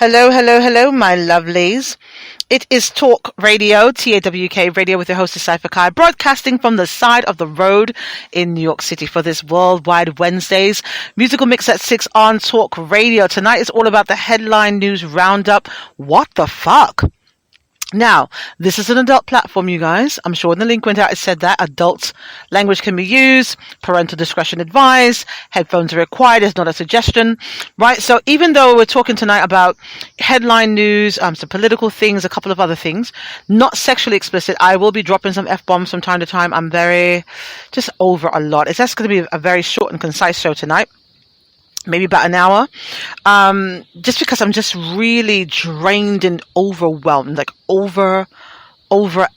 Hello, hello, hello, my lovelies. It is Talk Radio, TAWK Radio, with your host, Cypher Kai, broadcasting from the side of the road in New York City for this Worldwide Wednesdays musical mix at 6 on Talk Radio. Tonight is all about the headline news roundup. What the fuck? Now, this is an adult platform, you guys. I'm sure when the link went out, it said that adult language can be used, parental discretion advised, headphones are required, it's not a suggestion, right? So even though we're talking tonight about headline news, some political things, a couple of other things, not sexually explicit, I will be dropping some F-bombs from time to time. I'm very, just over a lot. It's just going to be a very short and concise show tonight. Maybe about an hour, just because I'm just really drained and overwhelmed, like over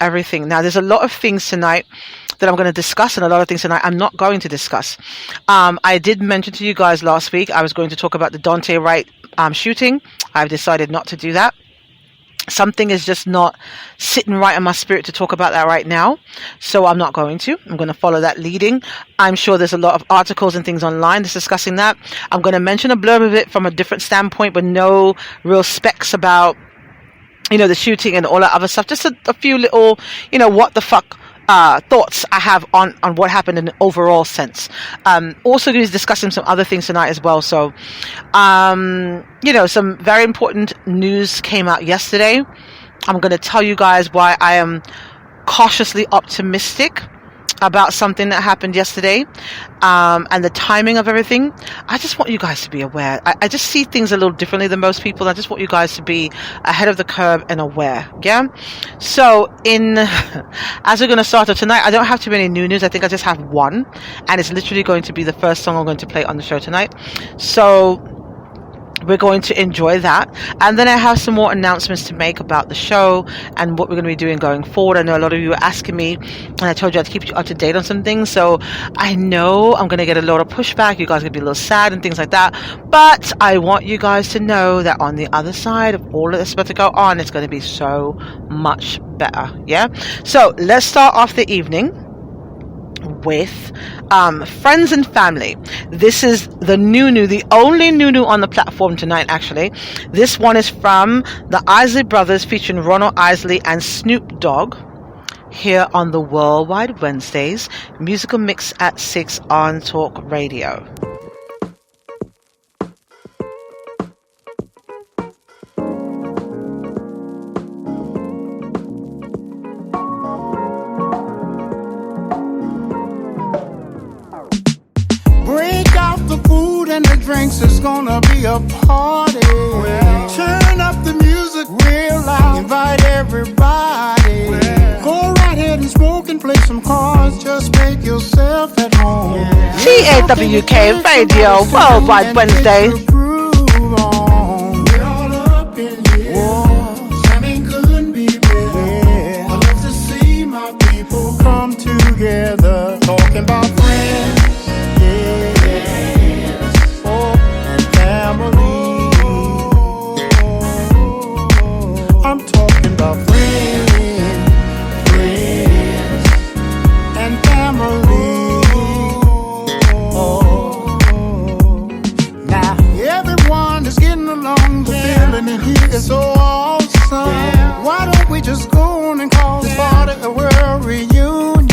everything. Now, there's a lot of things tonight that I'm going to discuss, and a lot of things tonight I'm not going to discuss. I did mention to you guys last week I was going to talk about the Dante Wright shooting. I've decided not to do that. Something is just not sitting right in my spirit to talk about that right now. So I'm not going to. I'm going to follow that leading. I'm sure there's a lot of articles and things online that's discussing that. I'm going to mention a blurb of it from a different standpoint with no real specs about, the shooting and all that other stuff. Just a few little, what the fuck thoughts I have on what happened in an overall sense. Also going to be discussing some other things tonight as well. So, some very important news came out yesterday. I'm going to tell you guys why I am cautiously optimistic about something that happened yesterday, and the timing of everything. I just want you guys to be aware. I just see things a little differently than most people. I just want you guys to be ahead of the curve and aware. Yeah. So as we're going to start off tonight, I don't have too many new news. I think I just have one, and it's literally going to be the first song I'm going to play on the show tonight. So we're going to enjoy that. And then I have some more announcements to make about the show and what we're going to be doing going forward. I know a lot of you were asking me, and I told you I'd keep you up to date on some things. So I know I'm going to get a lot of pushback. You guys are going to be a little sad and things like that. But I want you guys to know that on the other side of all of this about to go on, it's going to be so much better. Yeah. So let's start off the evening with friends and family. This is the only new on the platform tonight, actually. This one is from the Isley Brothers featuring Ronald Isley and Snoop Dogg here on the Worldwide Wednesdays musical mix at 6 on Talk Radio. And the drinks, is gonna be a party. Turn up the music real loud, invite everybody. Go right ahead and smoke and play some cards, just make yourself at home. TAWK Radio, Worldwide Wednesday. Come together, talking about friends. I'm talking about friends and family. Now everyone is getting along, the feeling in here is so awesome. Why don't we just go on and call this party a world reunion?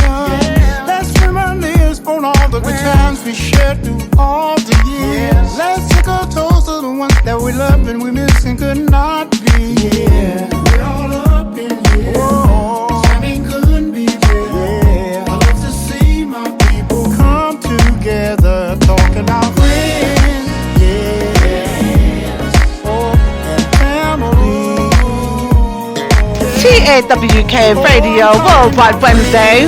Let's reminisce on all the good times we shared through all the years. Let's take a toast to the ones that we love and we miss and could not be. We're all up in here. Whoa. Timing couldn't be better. I love to see my people come together, talking about friends. And family. TAWK Radio, Worldwide Wednesday.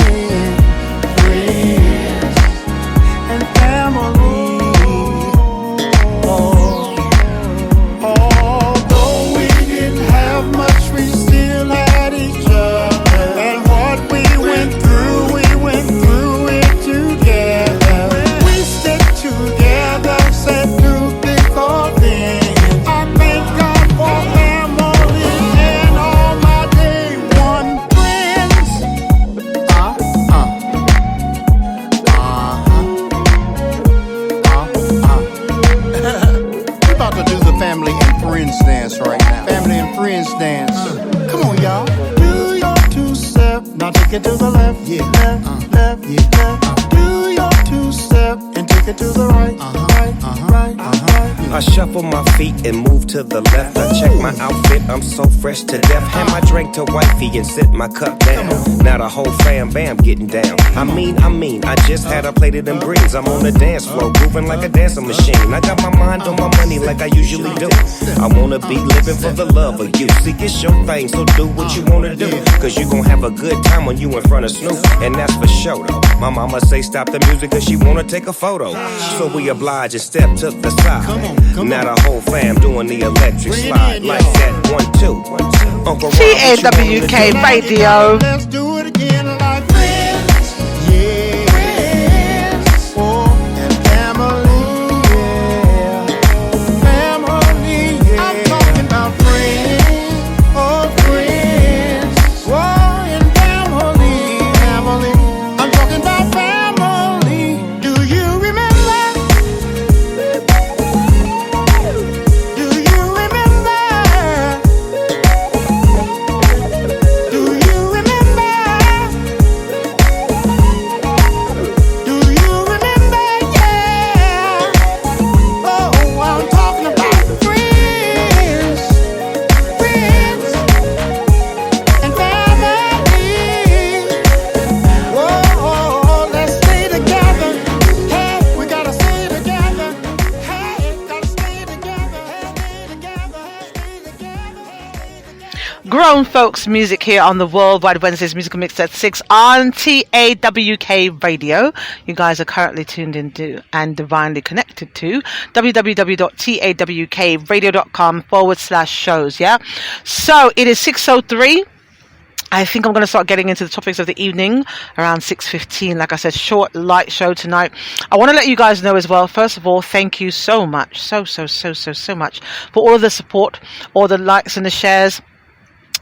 Family and friends dance right now. Family and friends dance. Come on, y'all. Do your two-step. Now take it to the left. Yeah. Left, left, yeah. Left. Do your two-step and take it to the right. Right. I shuffle my feet and move to the left. I check my outfit, I'm so fresh to death. Hand my drink to wifey and sit my cup down. Now the whole fam bam getting down. I mean, I just had a plate of them greens. I'm on the dance floor, grooving like a dancing machine. I got my mind on my money like I usually do. I wanna be living for the love of you. See, it's your thing, so do what you wanna do. Cause you gon' have a good time when you in front of Snoop. And that's for sure though. My mama say stop the music cause she wanna take a photo. So we oblige and step to the side. Now the whole fam doing the electric slide like that. 1, 2. Uncle Ron, TAWK Radio. Let's do it again like friends. Yeah. Friends. Oh, and family. Yeah. Family. Yeah. I'm talking about friends. Oh, friends. Oh, and family. Family. I'm talking about family. Do you remember? Grown folks music here on the Worldwide Wednesdays Musical Mix at 6 on TAWK Radio. You guys are currently tuned into and divinely connected to www.tawkradio.com/shows. Yeah. So it is 6:03. I think I'm going to start getting into the topics of the evening around 6:15. Like I said, short, light show tonight. I want to let you guys know as well, first of all, thank you so much, so much for all of the support, all the likes and the shares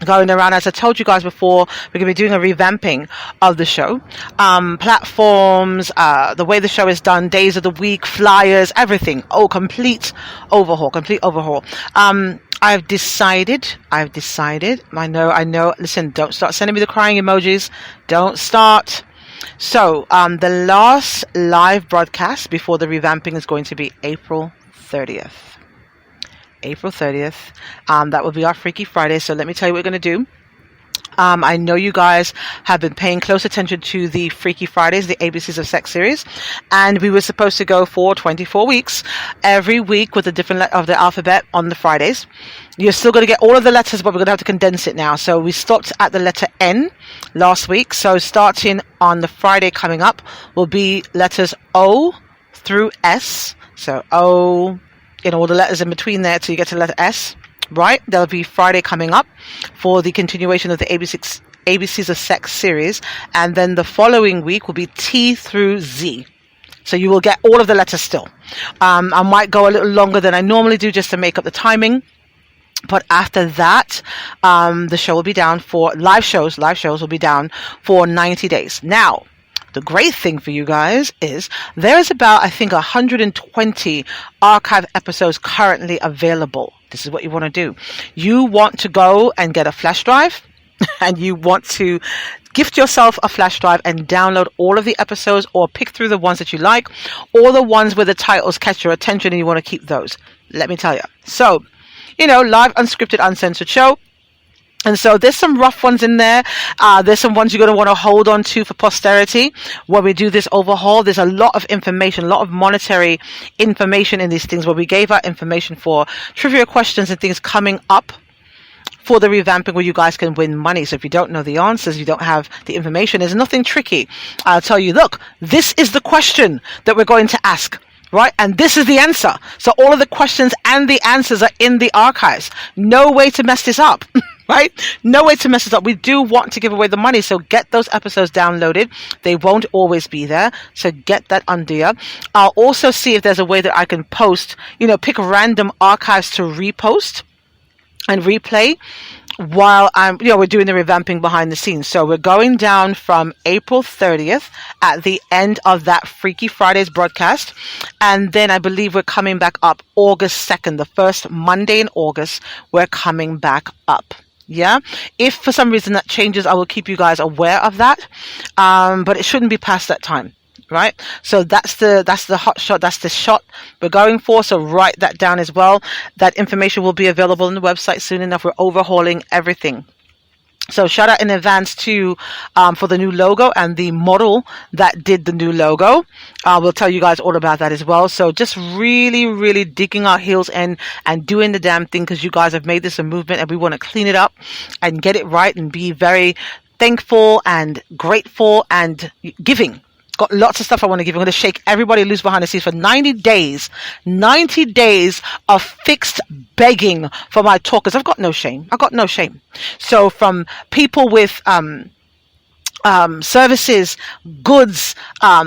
going around. As I told you guys before, we're going to be doing a revamping of the show. Platforms, the way the show is done, days of the week, flyers, everything. Oh, complete overhaul. I've decided. I know. Listen, don't start sending me the crying emojis. Don't start. So, the last live broadcast before the revamping is going to be April 30th. That will be our Freaky Friday. So let me tell you what we're going to do. I know you guys have been paying close attention to the Freaky Fridays, the ABCs of Sex series, and we were supposed to go for 24 weeks, every week with a different letter of the alphabet on the Fridays. You're still going to get all of the letters, but we're going to have to condense it now. So we stopped at the letter N last week. So starting on the Friday coming up will be letters O through S. So O, all the letters in between there till you get to the letter S. Right, there'll be Friday coming up for the continuation of the ABCs of Sex series, and then the following week will be T through Z. So you will get all of the letters still. I might go a little longer than I normally do just to make up the timing. But after that, the show will be down for live shows. Live shows will be down for 90 days. Now, the great thing for you guys is there is about, I think, 120 archive episodes currently available. This is what you want to do. You want to go and get a flash drive and you want to gift yourself a flash drive and download all of the episodes, or pick through the ones that you like, or the ones where the titles catch your attention and you want to keep those. Let me tell you. So, live, unscripted, uncensored show. And so there's some rough ones in there. There's some ones you're going to want to hold on to for posterity when we do this overhaul. There's a lot of information, a lot of monetary information in these things, where we gave out information for trivia questions and things coming up for the revamping, where you guys can win money. So if you don't know the answers, you don't have the information, there's nothing tricky. I'll tell you, look, this is the question that we're going to ask. Right? And this is the answer. So all of the questions and the answers are in the archives. No way to mess this up. Right? No way to mess this up. We do want to give away the money, so get those episodes downloaded. They won't always be there, so get that under you. I'll also see if there's a way that I can post, pick random archives to repost and replay while we're doing the revamping behind the scenes. So we're going down from April 30th at the end of that Freaky Fridays broadcast. And then I believe we're coming back up August 2nd, the first Monday in August, we're coming back up. Yeah. If for some reason that changes, I will keep you guys aware of that. But it shouldn't be past that time. Right. So that's the hot shot. That's the shot we're going for. So write that down as well. That information will be available on the website soon enough. We're overhauling everything. So shout out in advance to for the new logo and the model that did the new logo. We'll tell you guys all about that as well. So just really, really digging our heels in and doing the damn thing, because you guys have made this a movement and we want to clean it up and get it right and be very thankful and grateful and giving. Got lots of stuff I want to give. I'm going to shake everybody loose behind the scenes for 90 days. 90 days of fixed begging for my talkers. I've got no shame. So from people with services, goods,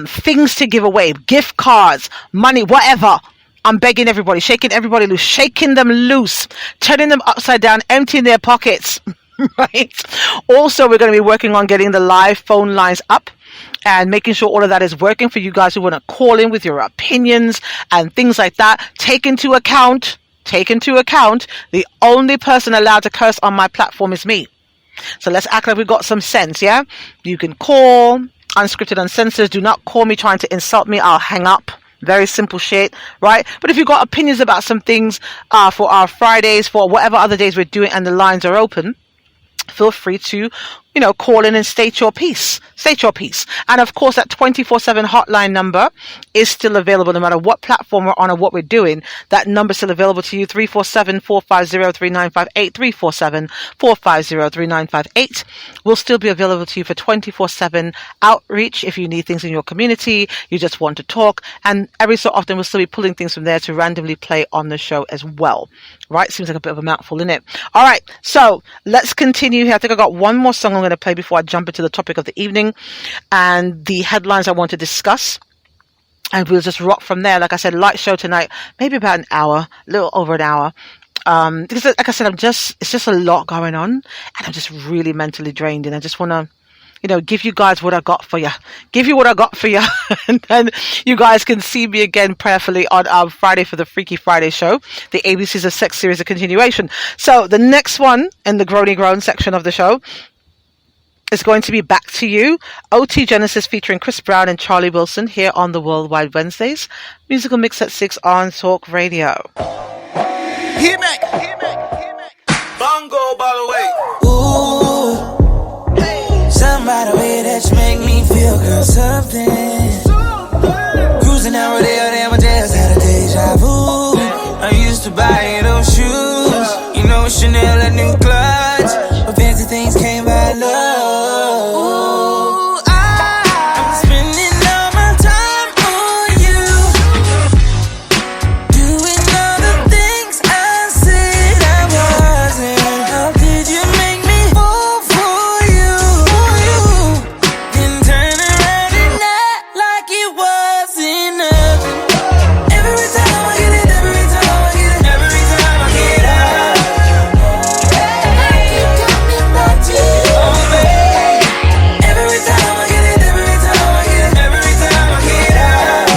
things to give away, gift cards, money, whatever. I'm begging everybody, shaking everybody loose, shaking them loose, turning them upside down, emptying their pockets. Right. Also, we're going to be working on getting the live phone lines up and making sure all of that is working for you guys who want to call in with your opinions and things like that. Take into account, the only person allowed to curse on my platform is me. So let's act like we've got some sense, yeah? You can call, unscripted, uncensored. Do not call me trying to insult me. I'll hang up. Very simple shit, right? But if you've got opinions about some things for our Fridays, for whatever other days we're doing and the lines are open, feel free to, call in and state your piece. And of course, that 24/7 hotline number is still available no matter what platform we're on or what we're doing. That number is still available to you, 347-450-3958, 347-450-3958. Will still be available to you for 24/7 outreach if you need things in your community, you just want to talk. And every so often, we'll still be pulling things from there to randomly play on the show as well. Right? Seems like a bit of a mouthful, isn't it? All right. So let's continue here. I think I got one more song I'm going to play before I jump into the topic of the evening and the headlines I want to discuss. And we'll just rock from there. Like I said, light show tonight, maybe about an hour, a little over an hour. Because like I said, it's just a lot going on and I'm just really mentally drained and I just want to, give you guys what I got for you. Give you what I got for you. And then you guys can see me again prayerfully on Friday for the Freaky Friday show. The ABCs of Sex series, a continuation. So the next one in the Groany Groan section of the show is going to be Back to You. OT Genesis featuring Chris Brown and Charlie Wilson here on the Worldwide Wednesdays. Musical mix at 6 on Talk Radio. Hit me. Bongo, by the way. Ooh, somebody way that you make me feel, girl, something. Cruising out with damn, I just had a deja vu. I used to buy those shoes, Chanel and new clutch, but fancy things came by love. Ooh, I'm spending all my time on you, doing all the things I said I wasn't. How did you make me fall for you? Then turn around and act like it wasn't nothing. Every time I get it, every time I get it, every time I get out, I keep coming back to you. Oh, babe. Every time I get it, every time I get it, every time I get out,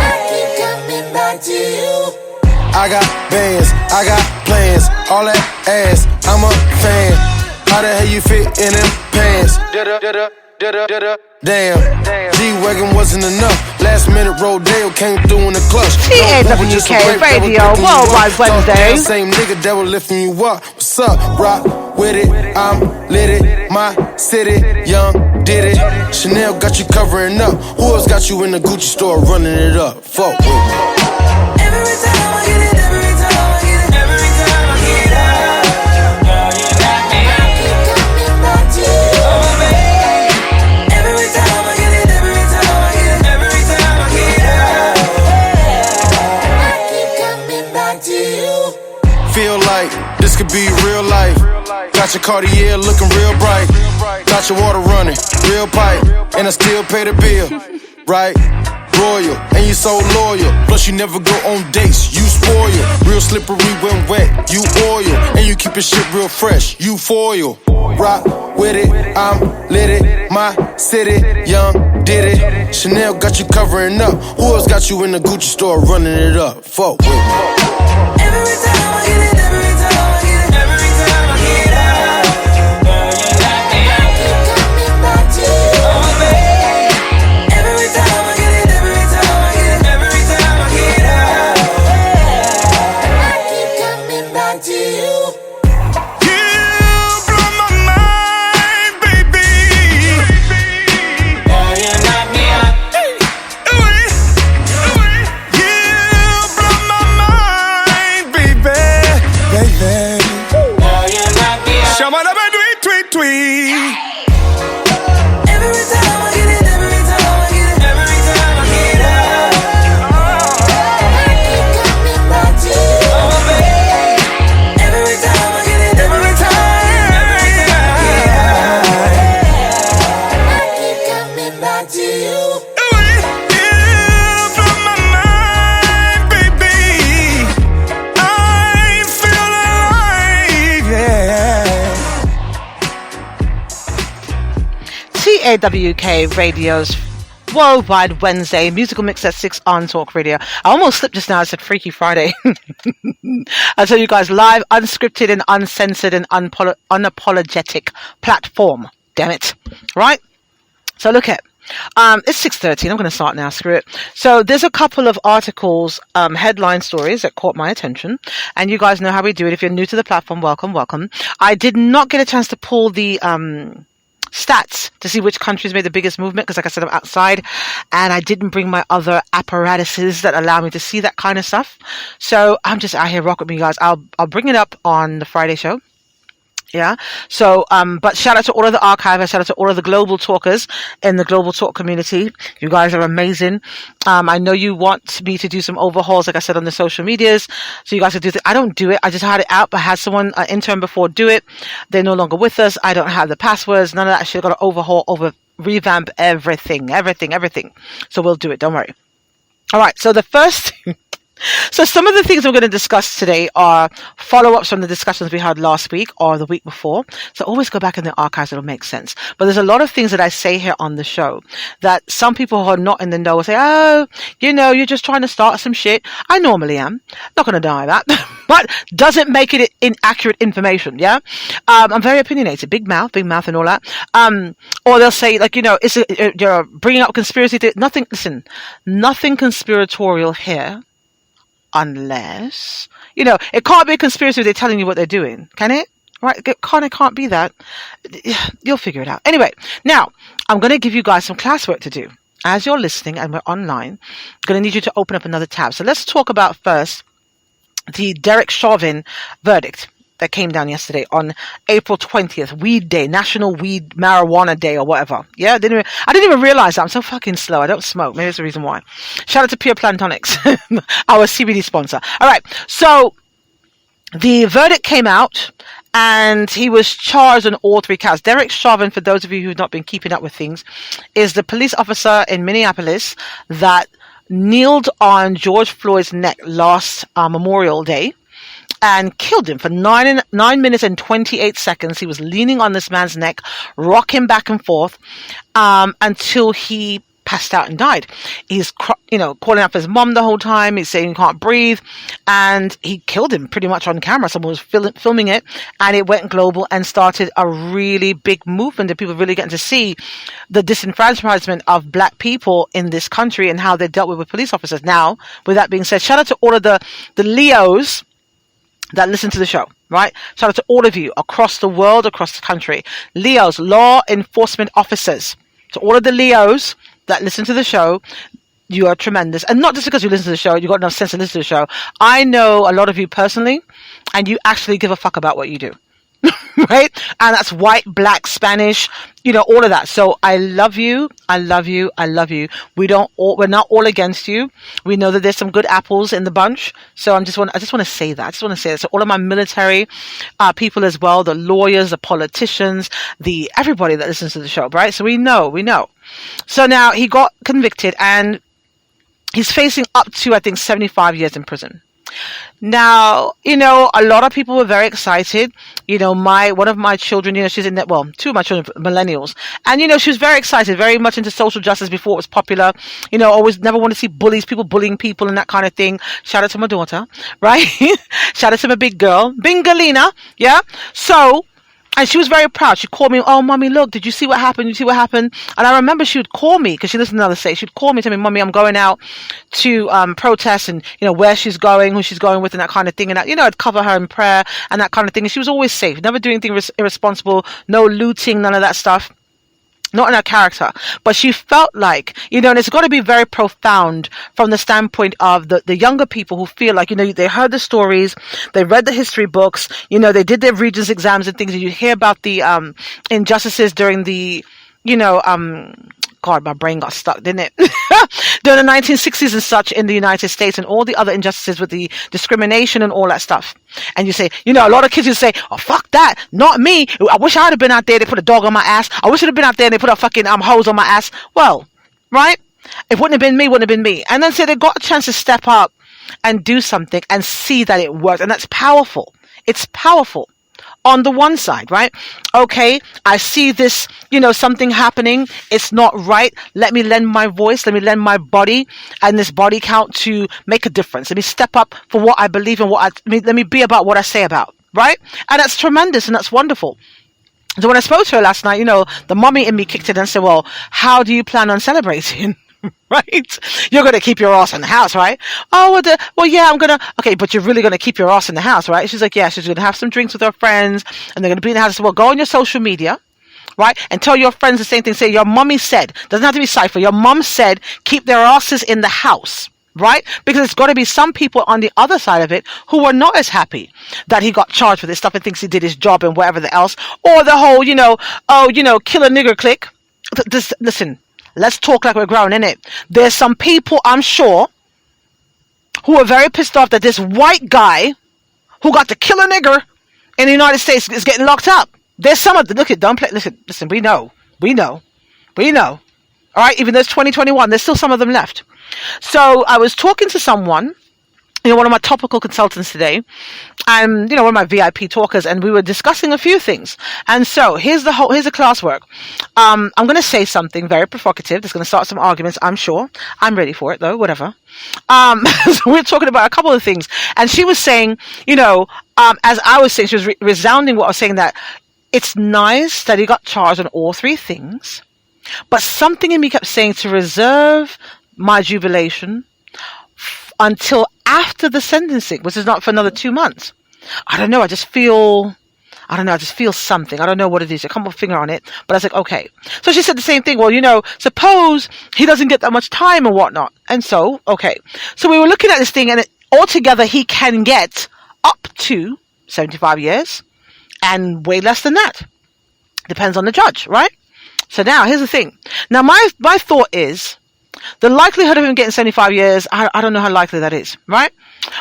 I keep coming back to you. I got bands, I got plans, all that ass, I'm a fan. How the hell you fit in them pants? Damn, G-Wagon wasn't enough. Last minute Rodeo came through in the clutch. TAWK Radio, Worldwide Wednesdays. Same nigga that was lifting you up. What's up? Rock with it, I'm lit it. My city, young, did it. Chanel got you covering up. Who else got you in the Gucci store running it up? Fuck with me. Every time I get it, every time I get it, every time I get out, girl, you got me. I keep coming back to you. Oh, babe. Every time I get it, every time I get it, every time I get out, I keep coming back to you. Feel like this could be real life. Got your Cartier looking real bright. Got your water running, real pipe. And I still pay the bill, right? royal, and you so loyal. Plus you never go on dates, you spoil. Real slippery when wet, you oil. And you keep your shit real fresh, you foil. Rock with it, I'm lit it. My city, young, did it. Chanel got you covering up. Who else got you in the Gucci store running it up? Fuck with me. Every time I get it, every time I get it, every time I get out. Girl, you knock me out. I keep coming back to you. Oh, babe. Every time I get it, every time I get it, every time I get out. I keep coming back to you. You blow my mind, baby. Girl, you knock me out. You blow my mind, baby. Girl, you knock me out. Shabba tweet. Every time I get it, every time I get it, every time I get out. I keep coming back to you. Oh, babe. Every time I get it, every time I get out. I keep coming back to you. You blow my mind, baby. I feel alive, yeah. TAWK Radio's Worldwide Wednesday musical mix at 6 on Talk Radio. I almost slipped just now. I said Freaky Friday. I tell you guys, live, unscripted and uncensored and unapologetic platform. Damn it. Right? So look at it's 6:30 and I'm going to start now. Screw it. So there's a couple of articles, headline stories that caught my attention, and you guys know how we do it. If you're new to the platform, welcome. I did not get a chance to pull the stats to see which countries made the biggest movement because, like I said, I'm outside and I didn't bring my other apparatuses that allow me to see that kind of stuff. So I'm just out here rocking with you guys. I'll bring it up on the Friday show. Yeah. So, but shout out to all of the archivists, shout out to all of the global talkers in the global talk community. You guys are amazing. I know you want me to do some overhauls, like I said, on the social medias. So you guys can do I don't do it. I just had it out, but I had someone, an intern before do it. They're no longer with us. I don't have the passwords. None of that shit. Got to overhaul, revamp everything. So we'll do it. Don't worry. All right. So the first So some of the things we're going to discuss today are follow-ups from the discussions we had last week or the week before. So always go back in the archives. It'll make sense. But there's a lot of things that I say here on the show that some people who are not in the know will say, oh, you're just trying to start some shit. I normally am. Not going to deny that. But doesn't make it inaccurate information, yeah? I'm very opinionated. Big mouth and all that. Or they'll say, like, you're bringing up conspiracy theory. Nothing conspiratorial here. Unless, it can't be a conspiracy if they're telling you what they're doing. Can it? Right? It can't be that. You'll figure it out. Anyway, now, I'm going to give you guys some classwork to do. As you're listening and we're online, I'm going to need you to open up another tab. So let's talk about first the Derek Chauvin verdict that came down yesterday on April 20th, Weed Day, National Weed Marijuana Day or whatever. Yeah, I didn't even realize that. I'm so fucking slow. I don't smoke. Maybe that's the reason why. Shout out to Pure Plantonics, our CBD sponsor. All right. So the verdict came out and he was charged on all three counts. Derek Chauvin, for those of you who've not been keeping up with things, is the police officer in Minneapolis that kneeled on George Floyd's neck last Memorial Day and killed him for 9 minutes and 28 seconds. He was leaning on this man's neck, rocking back and forth, until he passed out and died. He's, calling out for his mom the whole time. He's saying he can't breathe, and he killed him pretty much on camera. Someone was filming it, and it went global and started a really big movement of people really getting to see the disenfranchisement of black people in this country and how they're dealt with police officers. Now, with that being said, shout out to all of the Leos that listen to the show, right? Shout out to all of you across the world, across the country. Leos, law enforcement officers. To all of the Leos that listen to the show, you are tremendous. And not just because you listen to the show, you got enough sense to listen to the show. I know a lot of you personally, and you actually give a fuck about what you do. Right? And that's white, black, Spanish, all of that. So I love you. I love you. I love you. We're not all against you. We know that there's some good apples in the bunch. So I just want to say that. So all of my military people as well, the lawyers, the politicians, everybody that listens to the show, right? So we know. So now he got convicted, and He's facing up to, I think, 75 years in prison. Now, you know, a lot of people were very excited. You know, one of my children, you know, she's in that, well, two of my children, millennials. And, you know, she was very excited, very much into social justice before it was popular. You know, always never want to see people bullying people and that kind of thing. Shout out to my daughter, right? Shout out to my big girl, Bingalina. Yeah. So, and she was very proud. She called me, oh, mommy, look, did you see what happened? You see what happened? And I remember she would call me, because she listened to another state. She'd call me and tell me, mommy, I'm going out to protest, and, you know, where she's going, who she's going with, and that kind of thing. And, you know, I'd cover her in prayer and that kind of thing. And she was always safe, never doing anything irresponsible, no looting, none of that stuff. Not in her character, but she felt like, you know, and it's got to be very profound from the standpoint of the younger people who feel like, you know, they heard the stories, they read the history books, you know, they did their Regents exams and things, and you hear about the injustices during the, you know, God, my brain got stuck, didn't it? During the 1960s and such in the United States, and all the other injustices with the discrimination and all that stuff. And you say, you know, a lot of kids would say, oh, fuck that, not me. I wish I'd have been out there, they put a dog on my ass. I wish I'd have been out there and they put a fucking hose on my ass. Well, right? It wouldn't have been me, wouldn't have been me. And then say they got a chance to step up and do something and see that it works. And that's powerful. It's powerful. On the one side, right? Okay, I see this, you know, something happening. It's not right. Let me lend my voice. Let me lend my body and this body count to make a difference. Let me step up for what I believe in, let me be about what I say about, right? And that's tremendous and that's wonderful. So when I spoke to her last night, you know, the mommy in me kicked in and said, well, how do you plan on celebrating? Right? You're going to keep your ass in the house, right? Oh, well, yeah, I'm going to, okay, but you're really going to keep your ass in the house, right? She's like, yeah, she's going to have some drinks with her friends and they're going to be in the house. Well, go on your social media, right? And tell your friends the same thing. Say, your mommy said, doesn't have to be cipher. Your mom said, keep their asses in the house, right? Because it's got to be some people on the other side of it who are not as happy that he got charged with this stuff and thinks he did his job and whatever the else. Or the whole, you know, oh, you know, kill a nigger clique. Listen. Let's talk like we're grown, innit? There's some people, I'm sure, who are very pissed off that this white guy who got to kill a nigger in the United States is getting locked up. There's some of them. Look at, don't play. Listen, we know. All right, even though it's 2021, there's still some of them left. So I was talking to someone, you know, one of my topical consultants today, and, you know, one of my VIP talkers, and we were discussing a few things. And so here's the classwork. I'm going to say something very provocative. That's going to start some arguments, I'm sure. I'm ready for it, though, whatever. So we're talking about a couple of things. And she was saying, you know, as I was saying, she was resounding what I was saying, that it's nice that he got charged on all three things, but something in me kept saying to reserve my jubilation until after the sentencing, which is not for another 2 months. I don't know. I just feel something. I don't know what it is. I can't put a finger on it, but I was like, okay. So she said the same thing. Well, you know, suppose he doesn't get that much time and whatnot. And so, okay. So we were looking at this thing, and altogether he can get up to 75 years and way less than that. Depends on the judge, right? So now here's the thing. Now my thought is, the likelihood of him getting 75 years, I don't know how likely that is, right?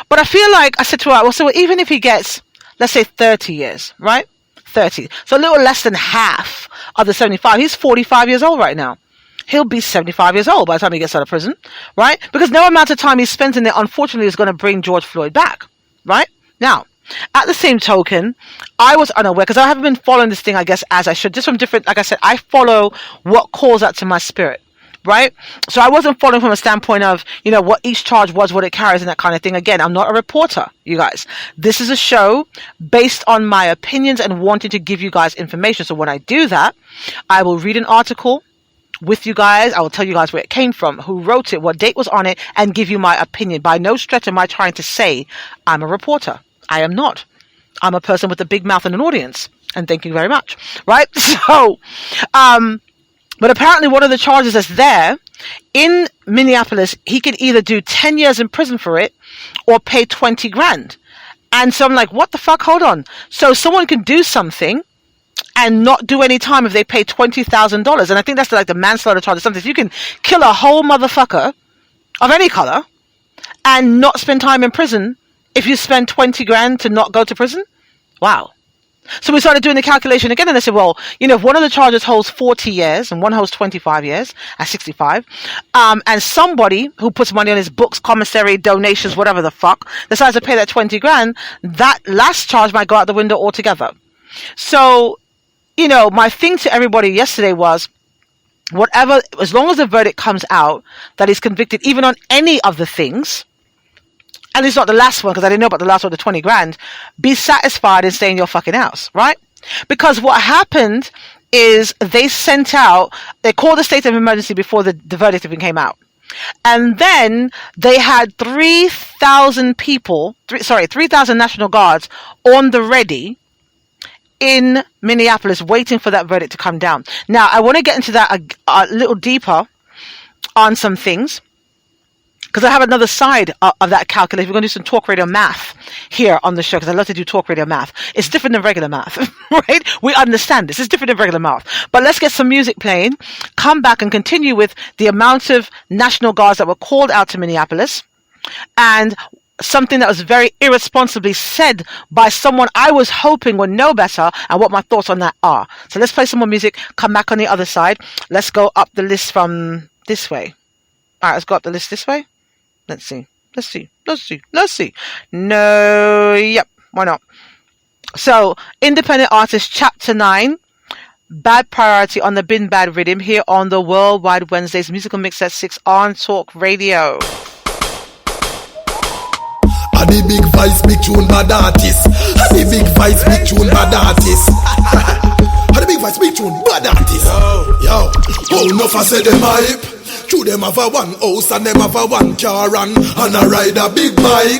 But I feel like, I said to her, well, so even if he gets, let's say 30 years, right? 30. So a little less than half of the 75. He's 45 years old right now. He'll be 75 years old by the time he gets out of prison, right? Because no amount of time he spends in there, unfortunately, is going to bring George Floyd back, right? Now, at the same token, I was unaware, because I haven't been following this thing, I guess, as I should, just from different, like I said, I follow what calls out to my spirit. Right? So I wasn't following from a standpoint of, you know, what each charge was, what it carries, and that kind of thing. Again, I'm not a reporter, you guys. This is a show based on my opinions and wanting to give you guys information. So when I do that, I will read an article with you guys. I will tell you guys where it came from, who wrote it, what date was on it, and give you my opinion. By no stretch am I trying to say I'm a reporter. I am not. I'm a person with a big mouth and an audience. And thank you very much. Right? So, but apparently one of the charges that's there in Minneapolis, he could either do 10 years in prison for it or pay 20 grand. And so I'm like, what the fuck? Hold on. So someone can do something and not do any time if they pay $20,000. And I think that's like the manslaughter charge or something. So you can kill a whole motherfucker of any color and not spend time in prison if you spend 20 grand to not go to prison. Wow. So we started doing the calculation again, and I said, well, if one of the charges holds 40 years and one holds 25 years at 65, and somebody who puts money on his books, commissary, donations, whatever the fuck, decides to pay that 20 grand, that last charge might go out the window altogether. So, my thing to everybody yesterday was, whatever, as long as the verdict comes out that he's convicted even on any of the things, and it's not the last one because I didn't know about the last one, the 20 grand, be satisfied and stay in your fucking house, right? Because what happened is they called a state of emergency before the verdict even came out. And then they had 3,000 National Guards on the ready in Minneapolis waiting for that verdict to come down. Now, I want to get into that a little deeper on some things, because I have another side of that calculation. We're going to do some talk radio math here on the show, because I love to do talk radio math. It's different than regular math, right? We understand this. It's different than regular math. But let's get some music playing, come back and continue with the amount of National Guards that were called out to Minneapolis, and something that was very irresponsibly said by someone I was hoping would know better, and what my thoughts on that are. So let's play some more music, come back on the other side. Let's go up the list from this way. All right, let's go up the list this way. Let's see. No, yep, why not? So, Independent Artist, Chapter 9, Bad Priority on the Bin Bad Rhythm, here on the Worldwide Wednesdays Musical Mix at 6 on Talk Radio. The big voice, big tune, bad artist. The big voice, big tune, bad artist. The big voice, big tune, bad artist. Yo, oh, enough I said them hype. Two them have a one house and them have a one car and I ride a big bike.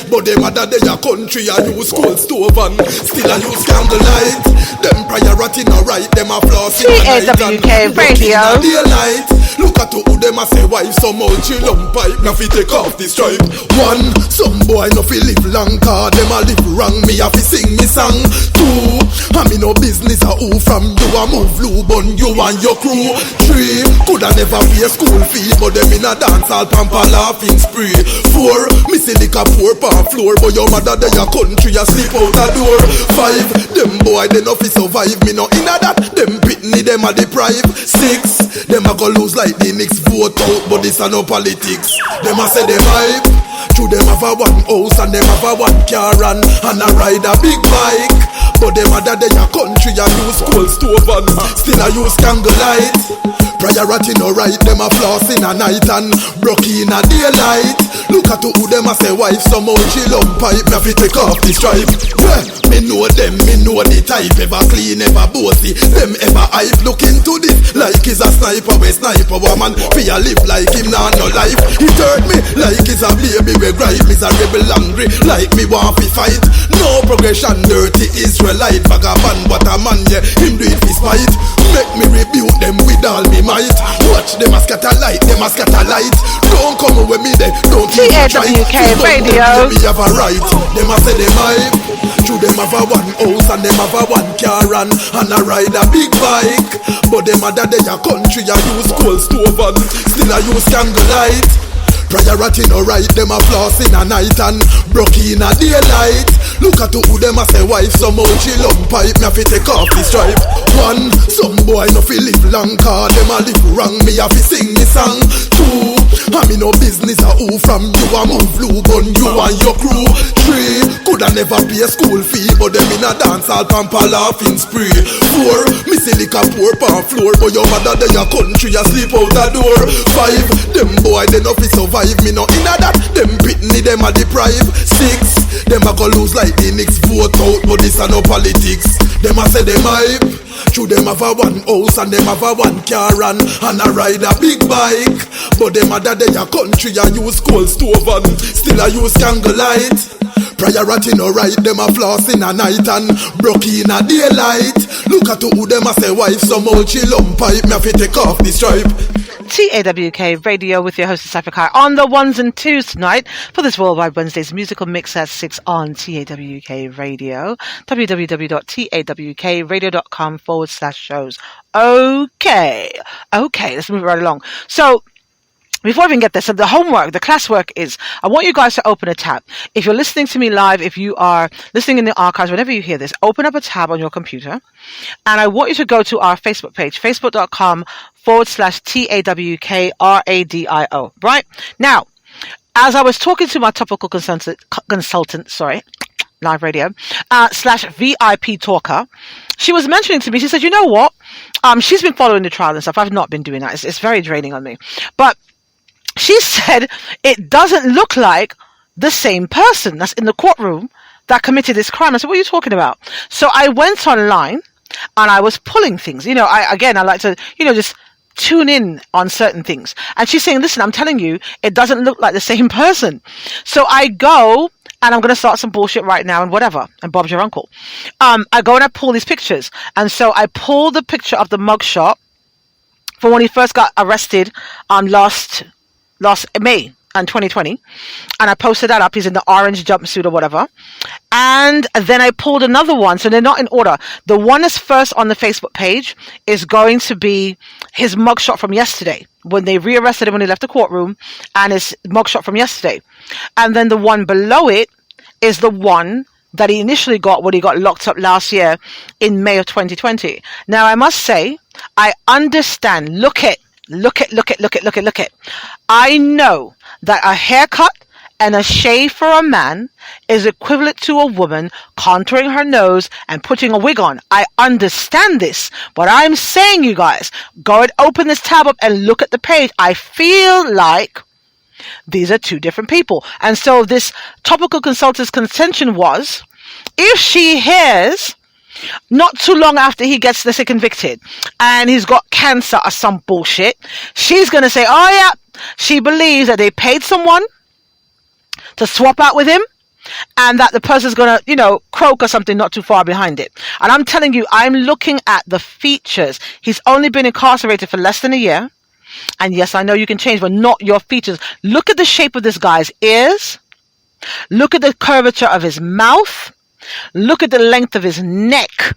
But them other day a country I use coal stove and still I use candlelight. Them priority no right, them a floss in the night TAWK Radio. Daylight. Look at who them a say wife some old chill on pipe. Now fi take off the stripe. One, some boy no fi live long car them a live wrong. Me a fi sing me song. Two, I me no business a who from you a move lube on you and your crew. Three, coulda never pay school fee, but them in a dance all pamper laughing spree. Four, me see liquor pour pan floor, but your mother they a country a sleep out a door. Five, them boy they no fi survive, me no inna that. Them pitney them a deprive. Six, them a go lose like the next vote out, but this a no politics. Them a say them hype. True them have a one house and them have a one car and I ride a big bike. But them other day a country a use coal stove and still a use candlelight. Priority no right, them a floss in a night and broke in a daylight. Look at who them a say wife some old chill on pipe. Me fi take off the stripe. Yeah, me know them, me know the type. Ever clean, ever bossy. Them ever hype. Look into this like he's a sniper. We sniper woman fi a live like him nah no life. He hurt me like he's a baby we gripe. He's a rebel angry like me want fi fight. No progression, dirty Israelite vagabond, but a man yeah him do it fi spite. Make me rebuke them with all me might. Watch them a scatter light, them a scatter light. Don't come with me there, don't keep TAWK Radio. We have a right, them a say them hype. True them have a one house and them have a one car and I ride a big bike. But them other day a country a use coal stove and still a use candlelight. Priority no right, them a floss in a night and broke in a daylight. Look at who them a say wife some old chill on pipe. Me a fi take off the stripe. One, some boy no fi live long car them a live wrong. Me a fi sing me song. Two, I me no business a who from you a move lube on you and your crew. Three, coulda never pay school fee, but them in a dance all pamper laughing spree. Four, me see liquor pour pan floor, but your mother they a country a sleep out a door. Five, them boy they no fi survive. Me no inna that, them pitney them a deprive. Six, them a go lose like the next vote out, but this a no politics. Them a say them hype. True them have a one house and them have a one car and I ride a big bike. But them other day a country a use coal stove and still a use candlelight. Priority no right, them a floss in a night and broke in a daylight. Look at who them a say wife some old chill on pipe. Me a fi take off the stripe. TAWK Radio with your host Cypher Kai on the ones and twos tonight for this Worldwide Wednesdays musical mix at 6 on TAWK Radio. www.tawkradio.com/shows. Okay, let's move right along. So before I even get there, so the homework, the classwork is, I want you guys to open a tab. If you're listening to me live, if you are listening in the archives, whenever you hear this, open up a tab on your computer. And I want you to go to our Facebook page, facebook.com/TAWKRADIO. Right? Now, as I was talking to my topical consultant, live radio, /VIP talker, she was mentioning to me, she said, you know what? She's been following the trial and stuff. I've not been doing that. It's very draining on me. But she said it doesn't look like the same person that's in the courtroom that committed this crime. I said, what are you talking about? So I went online and I was pulling things. You know, I like to, just tune in on certain things. And she's saying, listen, I'm telling you, it doesn't look like the same person. So I go and I'm going to start some bullshit right now and whatever. And Bob's your uncle. I go and I pull these pictures. And so I pull the picture of the mugshot from when he first got arrested last May in 2020, and I posted that up. He's in the orange jumpsuit or whatever. And then I pulled another one, so they're not in order. The one that's first on the Facebook page is going to be his mugshot from yesterday, when they rearrested him when he left the courtroom, and his mugshot from yesterday. And then the one below it is the one that he initially got when he got locked up last year in May of 2020. Now, I must say, I understand. Look it. I know that a haircut and a shave for a man is equivalent to a woman contouring her nose and putting a wig on. I understand this, but I'm saying, you guys, go and open this tab up and look at the page. I feel like these are two different people. And so this topical consultant's contention was, if she hears not too long after he gets, let's say, convicted, and he's got cancer or some bullshit, she's going to say, oh yeah, she believes that they paid someone to swap out with him, and that the person's going to, croak or something not too far behind it. And I'm telling you, I'm looking at the features. He's only been incarcerated for less than a year. And yes, I know you can change, but not your features. Look at the shape of this guy's ears. Look at the curvature of his mouth. Look at the length of his neck.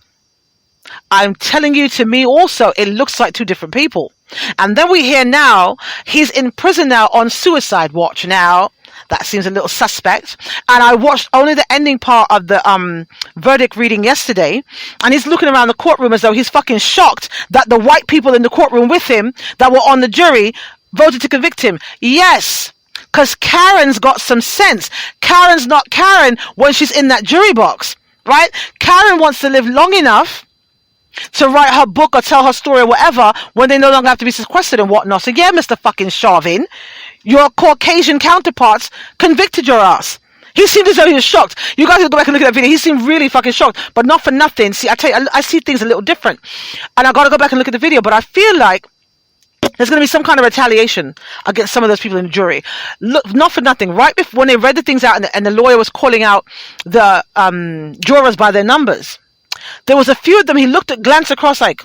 I'm telling you, to me also, it looks like two different people. And then we hear now, he's in prison now on suicide watch. Now, that seems a little suspect. And I watched only the ending part of the verdict reading yesterday. And he's looking around the courtroom as though he's fucking shocked that the white people in the courtroom with him that were on the jury voted to convict him. Yes. Because Karen's got some sense. Karen's not Karen when she's in that jury box, right? Karen wants to live long enough to write her book or tell her story or whatever when they no longer have to be sequestered and whatnot. So yeah, Mr. fucking Chauvin, your Caucasian counterparts convicted your ass. He seemed as though he was shocked. You guys can go back and look at that video. He seemed really fucking shocked, but not for nothing. See, I tell you, I see things a little different. And I got to go back and look at the video, but I feel like there's going to be some kind of retaliation against some of those people in the jury. Look, not for nothing. Right before, when they read the things out and the lawyer was calling out the jurors by their numbers, there was a few of them he glanced across like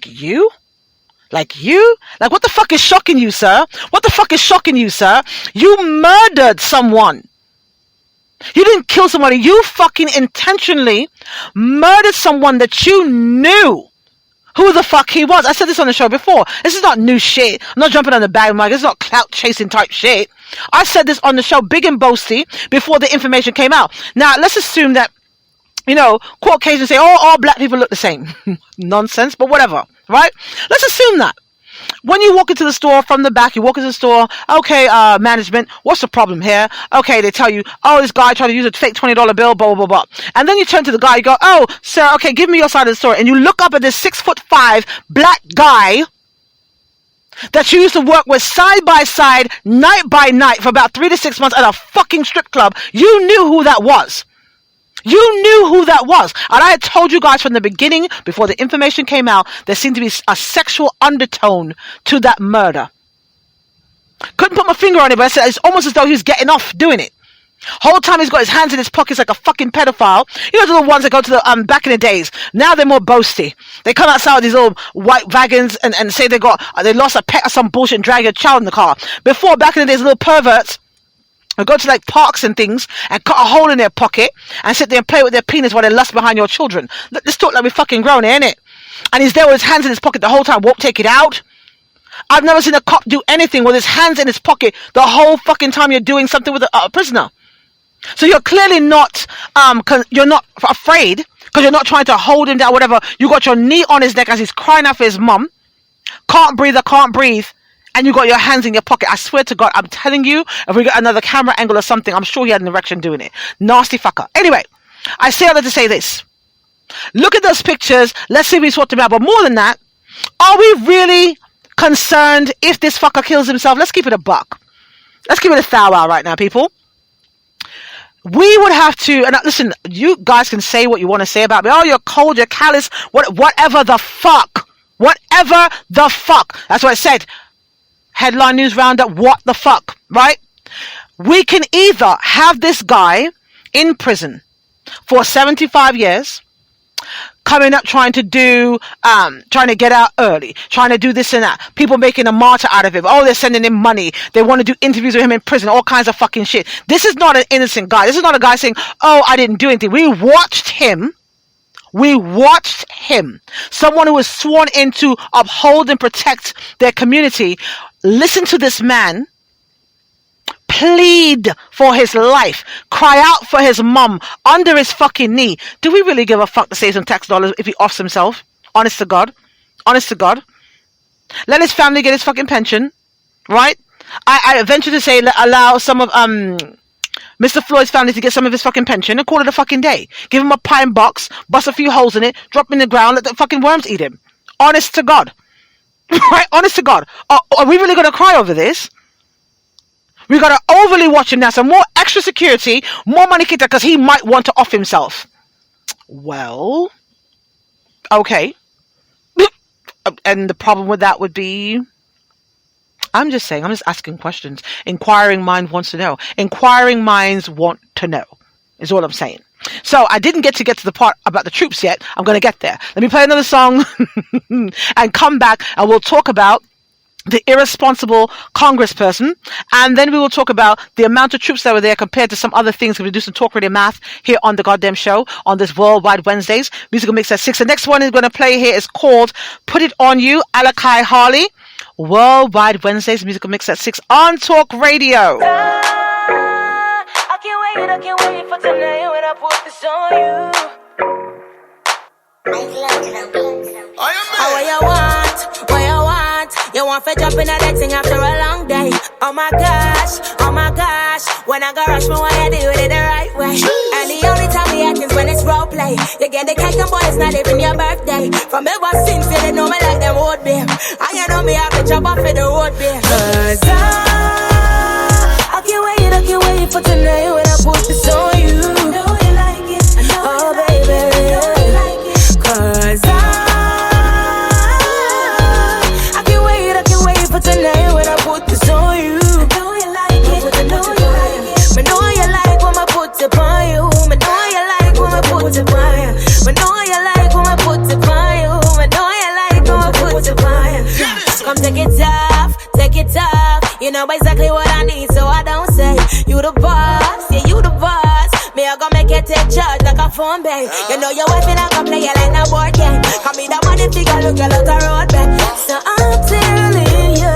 you? Like you? Like, what the fuck is shocking you, sir? What the fuck is shocking you, sir? You murdered someone. You didn't kill somebody. You fucking intentionally murdered someone that you knew who the fuck he was. I said this on the show before. This is not new shit. I'm not jumping on the bandwagon. This is not clout chasing type shit. I said this on the show big and boasty before the information came out. Now, let's assume that, Caucasians say, oh, all black people look the same. Nonsense, but whatever, right? Let's assume that. When you walk into the store from the back, you walk into the store, okay, management, what's the problem here? Okay, they tell you, oh, this guy tried to use a fake $20 bill, blah, blah, blah, blah. And then you turn to the guy, you go, oh, sir, okay, give me your side of the story. And you look up at this 6'5" black guy that you used to work with side by side, night by night for about 3 to 6 months at a fucking strip club. You knew who that was. You knew who that was. And I had told you guys from the beginning, before the information came out, there seemed to be a sexual undertone to that murder. Couldn't put my finger on it, but I said it's almost as though he was getting off doing it. Whole time he's got his hands in his pockets like a fucking pedophile. You know, the ones that go to the back in the days. Now they're more boasty. They come outside with these little white wagons and say they lost a pet or some bullshit and drag a child in the car. Before, back in the days, little perverts would go to like parks and things and cut a hole in their pocket and sit there and play with their penis while they lust behind your children. Let's talk like we're fucking grown, ain't it? And he's there with his hands in his pocket the whole time, won't take it out. I've never seen a cop do anything with his hands in his pocket the whole fucking time you're doing something with a prisoner. So you're clearly not, you're not afraid because you're not trying to hold him down, whatever. You got your knee on his neck as he's crying out for his mum. Can't breathe, and you got your hands in your pocket. I swear to God, I'm telling you, if we got another camera angle or something, I'm sure he had an erection doing it. Nasty fucker. Anyway, I say all that to say this. Look at those pictures. Let's see if we sort them out. But more than that, are we really concerned if this fucker kills himself? Let's keep it a buck. Let's keep it a thou wow right now, people. We would have to, and listen, you guys can say what you want to say about me. Oh, you're cold, you're callous, whatever the fuck. Whatever the fuck. That's what I said. Headline News Roundup, what the fuck, right? We can either have this guy in prison for 75 years, coming up trying to get out early, trying to do this and that. People making a martyr out of him. Oh, they're sending him money. They want to do interviews with him in prison, all kinds of fucking shit. This is not an innocent guy. This is not a guy saying, oh, I didn't do anything. We watched him. Someone who was sworn in to uphold and protect their community. Listen to this man plead for his life, cry out for his mum under his fucking knee. Do we really give a fuck to save some tax dollars if he offs himself? Honest to God. Let his family get his fucking pension, right? I venture to say allow some of Mr. Floyd's family to get some of his fucking pension and call it a fucking day. Give him a pine box, bust a few holes in it, drop him in the ground, let the fucking worms eat him. Honest to God. Right? Honest to God. Are we really going to cry over this? We got to overly watch him now. So more extra security, more money kicked out because he might want to off himself. Well, okay. And the problem with that would be, I'm just asking questions. Inquiring mind wants to know. Inquiring minds want to know, is all I'm saying. So I didn't get to the part about the troops yet. I'm going to get there. Let me play another song and come back and we'll talk about the irresponsible congressperson, and then we will talk about the amount of troops that were there compared to some other things. We're going to do some talk radio math here on the goddamn show on this Worldwide Wednesdays. Musical Mix at 6. The next one is going to play here is called Put It On You, Alakai Harley. Worldwide Wednesdays, Musical Mix at 6 on Talk Radio. I can't wait for tonight when I put this on you. What you want? You want to jump in that thing after a long day. Oh my gosh. When I go rush me, why you do it the right way? And the only time we act is when it's role play. You get the cake and boy, it's not even your birthday. From ever since you didn't know me like them would be. And you know me have to jump off of the road, babe. Cause I can't wait for tonight when I put this on you. I know you like it. Oh baby, cause I can't wait for tonight when I put this on you. I know you like it. I know you like when I put it on you. I know you like when I put it on you. I know you like when I put it on you. I know you like when I put it on you. Come take it off. You know exactly what I need, so I don't say you the boss, yeah, you the boss. Me, I gon' make you take charge like a phone bank. You know your wife and I gon' play it like a board game. Call me that money figure, look like a road back. So I'm telling you,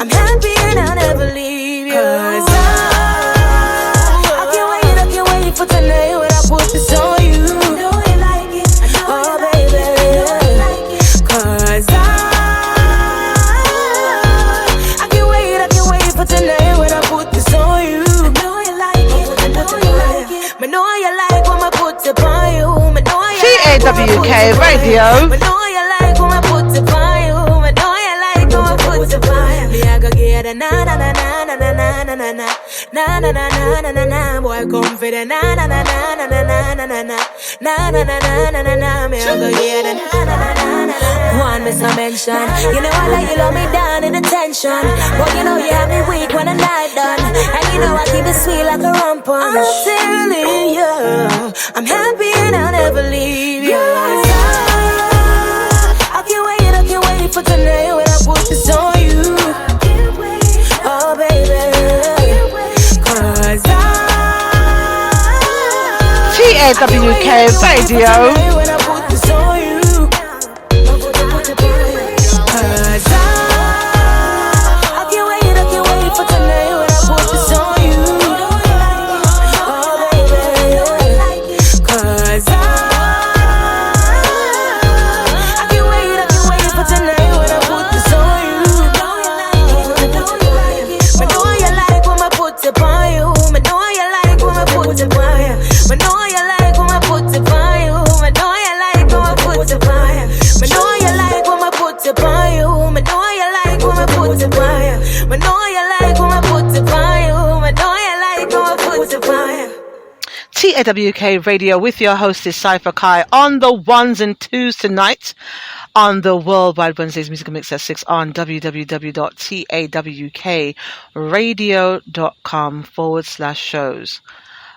I'm happy and I'll never leave you. Cause I can't wait for tonight when I put this on you. I know you like it. Oh baby, cause I can't wait for tonight when I put this on you. I know you like it. I know you like when I put it on you. TAWK Radio. I know you like when I put it on you. I know you like when I put it on you. Me I go get a na na na na na na na na na na na na na na na na. Boy come for the na na na na na na na na na na na na na na na. Me I go get a na na na na na. One miss a mention. You know I like you love me down in the tension, but you know you have me weak when the night done. And you know I keep it sweet like a rum punch. I'm telling you, I'm happy and I'll never leave you. I can't wait for tonight when I put this on you. Oh baby, cause TAWK Radio. when I put this on you. Cause Me know you like when I put it on you. Me know you like when I put it on you. Me know you like when I put it on you. Me know you like when I put it on you. Me know you like when I put it on you. Me know you like when I put it on you. TAWK Radio with your hostess Cypher Kai on the ones and twos tonight on the Worldwide Wednesdays Musical Mix at 6 on www.tawkradio.com/shows.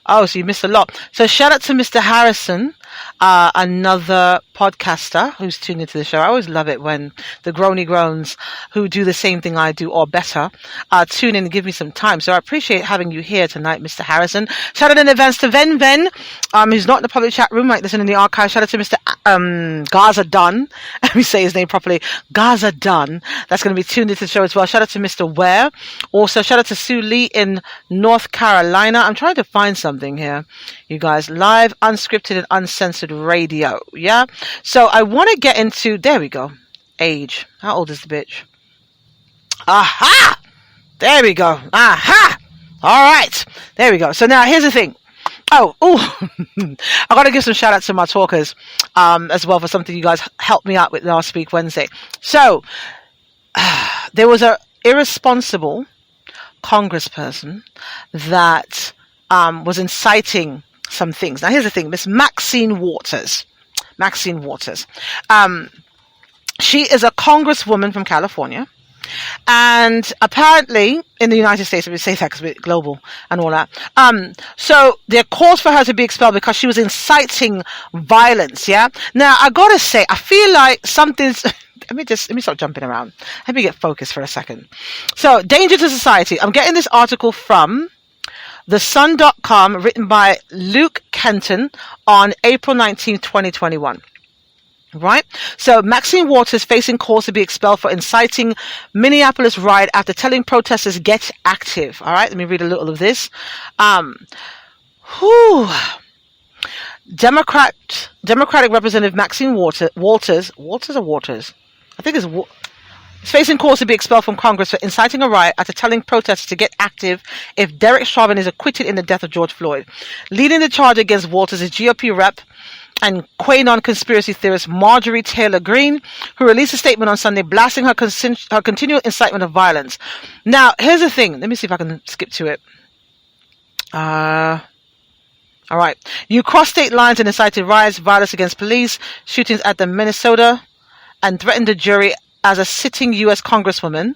Oh, so you missed a lot. So shout out to Mr. Harrison, another podcaster who's tuned into the show. I always love it when the groany groans who do the same thing I do or better tune in and give me some time. So I appreciate having you here tonight, Mr. Harrison. Shout out in advance to Ven, who's not in the public chat room, might listen in the archive. Shout out to Mr. Gaza Dunn. Let me say his name properly. Gaza Dunn. That's going to be tuned into the show as well. Shout out to Mr. Ware. Also, shout out to Sue Lee in North Carolina. I'm trying to find something here, you guys. Live, unscripted, and uncensored radio. Yeah. So I want to get into, there we go. Age. How old is the bitch? Aha! There we go. Aha! All right. There we go. So now here's the thing. I got to give some shout out to my talkers as well for something you guys helped me out with last week, Wednesday. So there was a irresponsible congressperson that was inciting some things. Now here's the thing. Miss Maxine Waters. She is a congresswoman from California. And apparently in the United States, we say that because we're global and all that. So there are calls for her to be expelled because she was inciting violence. Yeah. Now I gotta say, I feel like something's. Let me stop jumping around. Let me get focused for a second. So, danger to society. I'm getting this article from thesun.com, written by Luke Kenton on April 19, 2021. Right? So Maxine Waters facing calls to be expelled for inciting Minneapolis riot after telling protesters get active. All right, let me read a little of this. Democratic Representative Maxine Waters. I think it's facing calls to be expelled from Congress for inciting a riot after telling protesters to get active if Derek Chauvin is acquitted in the death of George Floyd. Leading the charge against Waters is GOP rep and QAnon conspiracy theorist Marjorie Taylor Greene, who released a statement on Sunday blasting her continual incitement of violence. Now, here's the thing. Let me see if I can skip to it. All right. You crossed state lines and incited riots, violence against police, shootings at the Minnesota, and threatened the jury as a sitting U.S. Congresswoman.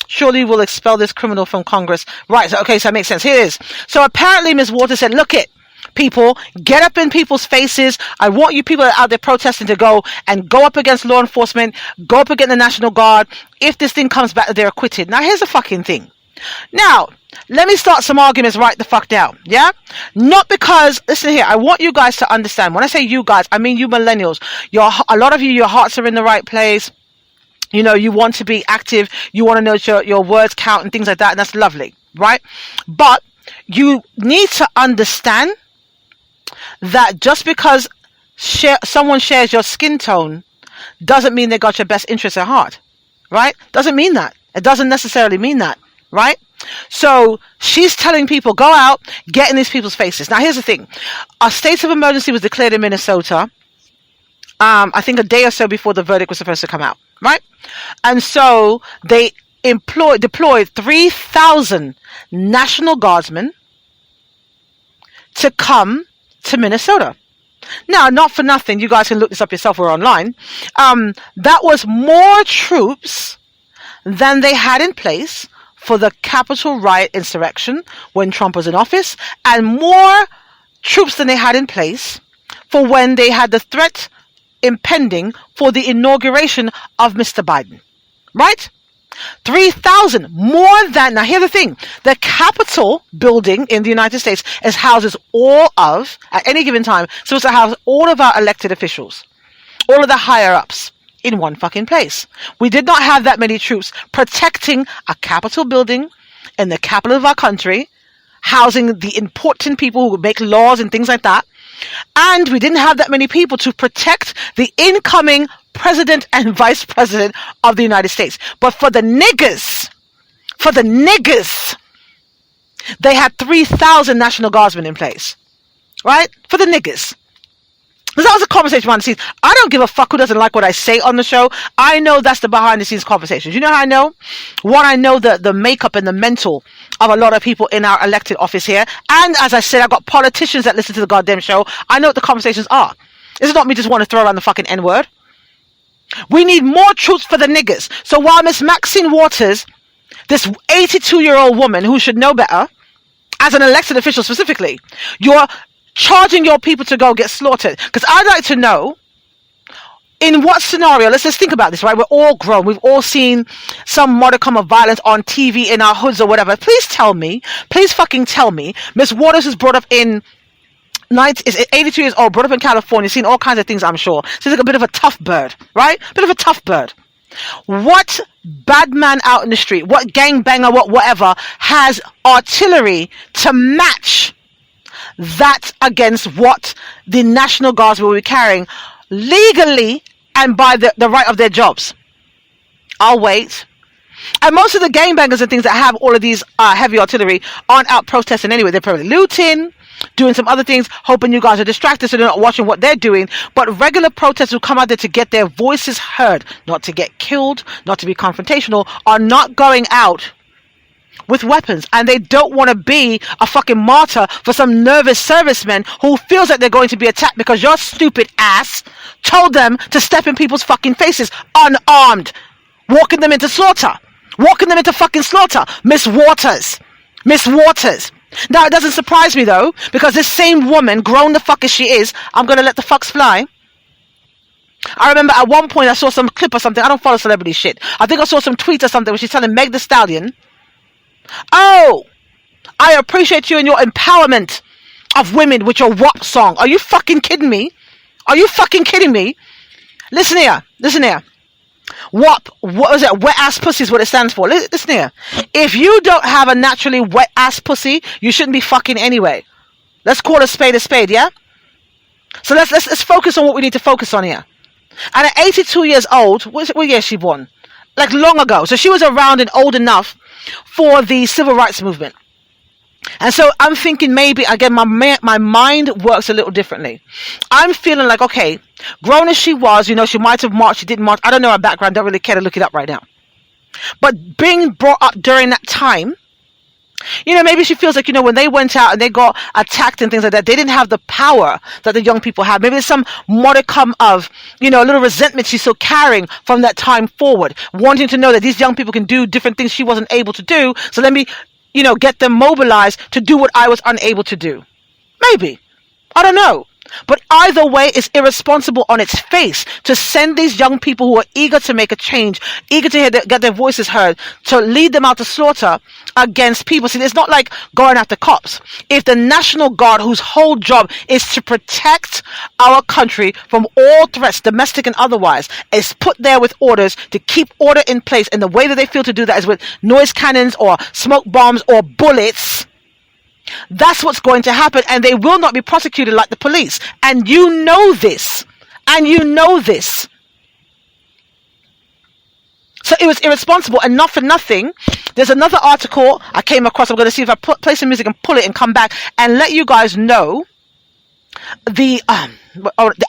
Surely we'll expel this criminal from Congress. Right. So, okay. So that makes sense. Here it is. So apparently Ms. Waters said, look it. People, get up in people's faces. I want you people out there protesting to go up against law enforcement, go up against the National Guard. If this thing comes back, they're acquitted. Now, here's the fucking thing. Now, let me start some arguments right the fuck down. Yeah? Not because, listen here, I want you guys to understand. When I say you guys, I mean you millennials. A lot of you, your hearts are in the right place. You know, you want to be active. You want to know your words count and things like that. And that's lovely. Right? But you need to understand that just because someone shares your skin tone doesn't mean they got your best interest at heart, right? Doesn't mean that. It doesn't necessarily mean that, right? So she's telling people, go out, get in these people's faces. Now, here's the thing. A state of emergency was declared in Minnesota, I think a day or so before the verdict was supposed to come out, right? And so they deployed 3,000 National Guardsmen to come to Minnesota. Now, not for nothing, you guys can look this up yourself or online. That was more troops than they had in place for the Capitol riot insurrection when Trump was in office, and more troops than they had in place for when they had the threat impending for the inauguration of Mr. Biden. Right? 3,000 more than. Now, here's the thing. The Capitol building in the United States houses all of, at any given time, supposed to house all of our elected officials, all of the higher ups in one fucking place. We did not have that many troops protecting a Capitol building in the capital of our country, housing the important people who would make laws and things like that. And we didn't have that many people to protect the incoming president and vice president of the United States. But for the niggers, they had 3,000 National Guardsmen in place. right? For the niggas. Because that was a conversation behind the scenes. I don't give a fuck who doesn't like what I say on the show. I know that's the behind the scenes conversations. You know how I know? One, I know the makeup and the mental of a lot of people in our elected office here. And as I said, I've got politicians that listen to the goddamn show. I know what the conversations are. This is not me just want to throw around the fucking N-word. We need more troops for the niggas. So while Miss Maxine Waters, this 82-year-old woman who should know better, as an elected official specifically, you're charging your people to go get slaughtered. Because I'd like to know, in what scenario, let's just think about this, right? We're all grown. We've all seen some modicum of violence on TV in our hoods or whatever. Please fucking tell me, Miss Waters was brought up in 82 years old, brought up in California, seen all kinds of things, I'm sure. She's like a bit of a tough bird, right? Bit of a tough bird. What bad man out in the street, what gangbanger, whatever, has artillery to match that against what the National Guards will be carrying legally and by the right of their jobs? I'll wait. And most of the gangbangers and things that have all of these heavy artillery aren't out protesting anyway. They're probably looting, doing some other things, hoping you guys are distracted so they're not watching what they're doing. But regular protesters who come out there to get their voices heard, not to get killed, not to be confrontational, are not going out with weapons, and they don't want to be a fucking martyr for some nervous serviceman who feels that they're going to be attacked because your stupid ass told them to step in people's fucking faces unarmed, walking them into fucking slaughter. Miss Waters. Now, it doesn't surprise me though, because this same woman, grown the fuck as she is, I'm gonna let the fucks fly. I remember at one point I saw some clip or something. I don't follow celebrity shit. I think I saw some tweets or something where she's telling Meg Thee Stallion, "Oh, I appreciate you and your empowerment of women with your WAP song." Are you fucking kidding me? Listen here. WAP, what was it? Wet ass pussy is what it stands for. Listen here. If you don't have a naturally wet ass pussy, you shouldn't be fucking anyway. Let's call a spade, yeah? So let's focus on what we need to focus on here. And at 82 years old, what year is she born? Like long ago. So she was around and old enough for the civil rights movement. And so I'm thinking maybe, again, my mind works a little differently. I'm feeling like, okay, grown as she was, she might have marched, she didn't march. I don't know her background, don't really care to look it up right now. But being brought up during that time, maybe she feels like, when they went out and they got attacked and things like that, they didn't have the power that the young people had. Maybe there's some modicum of, a little resentment she's still carrying from that time forward, wanting to know that these young people can do different things she wasn't able to do. So let me, get them mobilized to do what I was unable to do. Maybe. I don't know. But either way, it's irresponsible on its face to send these young people who are eager to make a change, eager to get their voices heard, to lead them out to slaughter against people. See, it's not like going after cops. If the National Guard, whose whole job is to protect our country from all threats, domestic and otherwise, is put there with orders to keep order in place, and the way that they feel to do that is with noise cannons or smoke bombs or bullets, that's what's going to happen, and they will not be prosecuted like the police. And you know this. So it was irresponsible, and not for nothing. There's another article I came across. I'm going to see if I play some music and pull it and come back and let you guys know the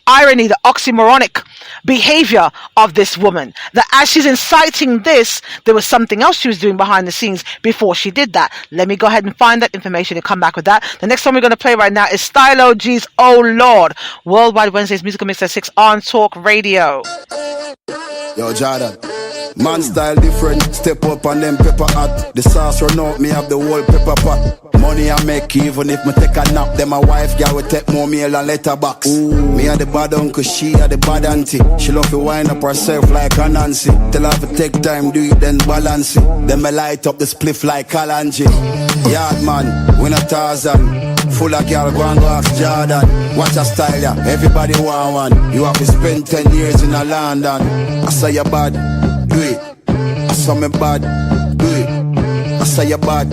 irony, the oxymoronic behavior of this woman. That as she's inciting this, there was something else she was doing behind the scenes before she did that. Let me go ahead and find that information and come back with that. The next song we're going to play right now is Stylo G's Oh Lord. Worldwide Wednesdays Musical Mix at 6 on Talk Radio. Yo, Jordan. Man style different, step up on them pepper hot. The sauce run out, me have the whole pepper pot. Money I make even if me take a nap. Then my wife girl will take more meal and letterbox. Me a the bad uncle, she a the bad auntie. She love to wind up herself like a Nancy. Tell her to take time, do it then balance it. Then me light up the spliff like Kalanji. Yard man, we not Tarzan. Full of girl, go and go ask Jordan. Watch a style ya, everybody want one. You have to spend 10 years in a London. I say you bad, do it. I saw me bad, do it. I say you bad,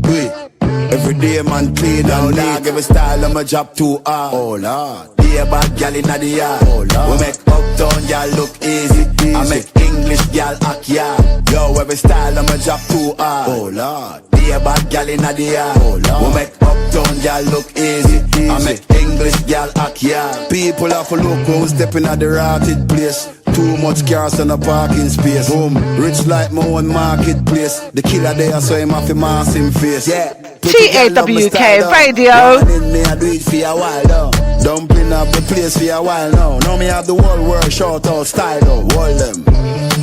do it. Every day man clean and dog. Every style of my job too hard. Oh Lord, be a bad gal in the yard. Oh Lord, we make uptown gal look easy. I make English gal act yard. Yo, every style of my job too hard. Oh Lord, Be a bad gal in the yard. We make uptown gal look easy. I make English gal act yard. People have to look who's stepping at the rotted place. Too much cars in a parking space. Boom, rich like my own marketplace. The killer there, so him have to mask him face. Yeah. TAWK Radio. Me I do it for a while now. Dumpling up the place for a while now. Now me have the whole world shout out style though. Hold them.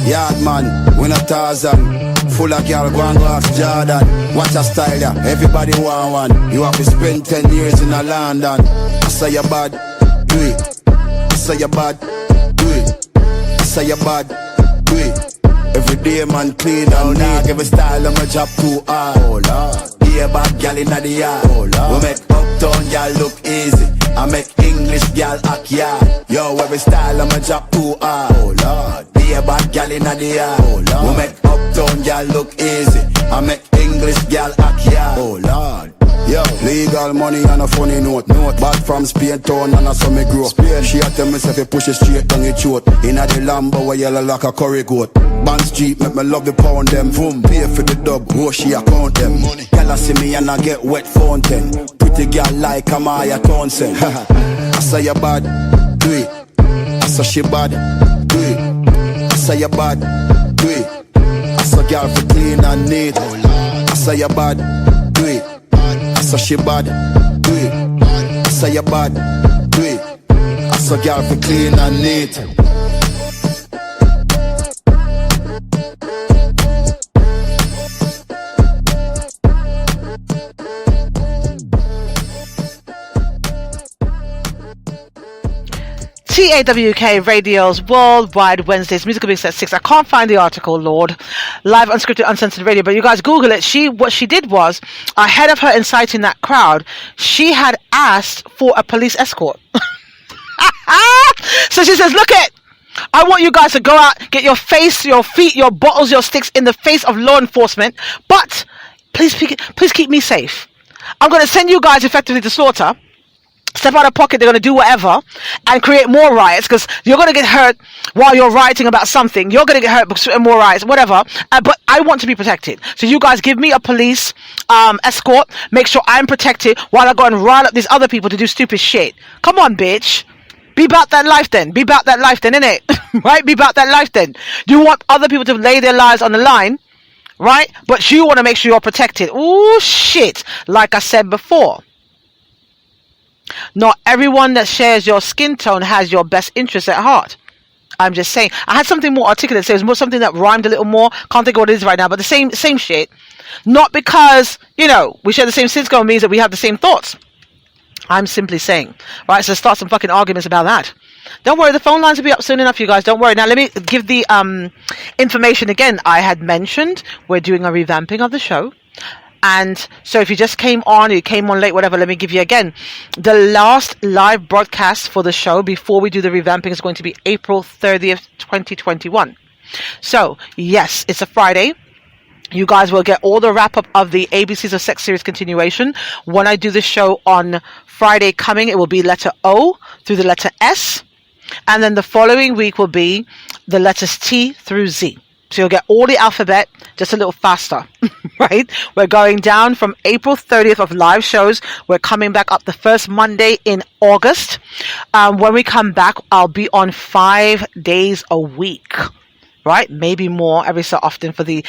Yard man, we not Tarzan. Full of girl, go and go ask Jordan. Watch a style ya, everybody want one. You have to spend 10 years in a London. I say you bad, do it. I say you bad, do it. I say you bad, do it. Every day man clean and neat. Every style of my job too hard. Oh Lord, be a bad gal in the yard. Oh Lord, we make uptown gal look easy. I make English gal act yard. Yo, every style of my job too hard. Oh Lord, be a bad gal in the yard. Oh Lord, we make uptown gal look easy. I make English gal act yard. Oh Lord. Yo, legal money and a funny note. Bad from Spain town and I saw me grow. She a tell me if you push it straight down your throat. Inna the Lambo where yellow like a curry goat. Band Street make me love the pound them. Boom, pay for the dub, oh she account them. Girl I see me and I get wet fountain. Pretty girl like Amaya Townsend. I say you bad, do it. I say she bad, do it. I say you bad, do it. I say girl for clean and neat. I say you bad, do it. I say she bad, do it. I say you bad, do it. I say girl for clean and neat. TAWK Radio's Worldwide Wednesdays Musical Mix at 6. I can't find the article, Lord. Live unscripted uncensored radio, but you guys Google it. What she did was, ahead of her inciting that crowd, she had asked for a police escort. So she says, look it, I want you guys to go out, get your face, your feet, your bottles, your sticks in the face of law enforcement, but please keep me safe. I'm going to send you guys effectively to slaughter. Step out of pocket, they're going to do whatever and create more riots, because you're going to get hurt while you're rioting about something. You're going to get hurt because more riots, whatever. But I want to be protected. So you guys give me a police escort. Make sure I'm protected while I go and rile up these other people to do stupid shit. Come on, bitch. Be about that life then. Be about that life then, innit? Right? Be about that life then. You want other people to lay their lives on the line, right? But you want to make sure you're protected. Ooh, shit. Like I said before. Not everyone that shares your skin tone has your best interests at heart. I'm just saying. I had something more articulate. So it was more something that rhymed a little more. Can't think of what it is right now, but the same shit. Not because, we share the same skin tone means that we have the same thoughts. I'm simply saying. Right, so start some fucking arguments about that. Don't worry, the phone lines will be up soon enough, you guys. Don't worry. Now, let me give the information again. I had mentioned we're doing a revamping of the show. And so if you just came on, you came on late, whatever, let me give you again. The last live broadcast for the show before we do the revamping is going to be April 30th, 2021. So, yes, it's a Friday. You guys will get all the wrap-up of the ABCs of Sex series continuation. When I do the show on Friday coming, it will be letter O through the letter S. And then the following week will be the letters T through Z. So you'll get all the alphabet just a little faster, right? We're going down from April 30th of live shows. We're coming back up the first Monday in August. When we come back, I'll be on 5 days a week. Right? Maybe more every so often for the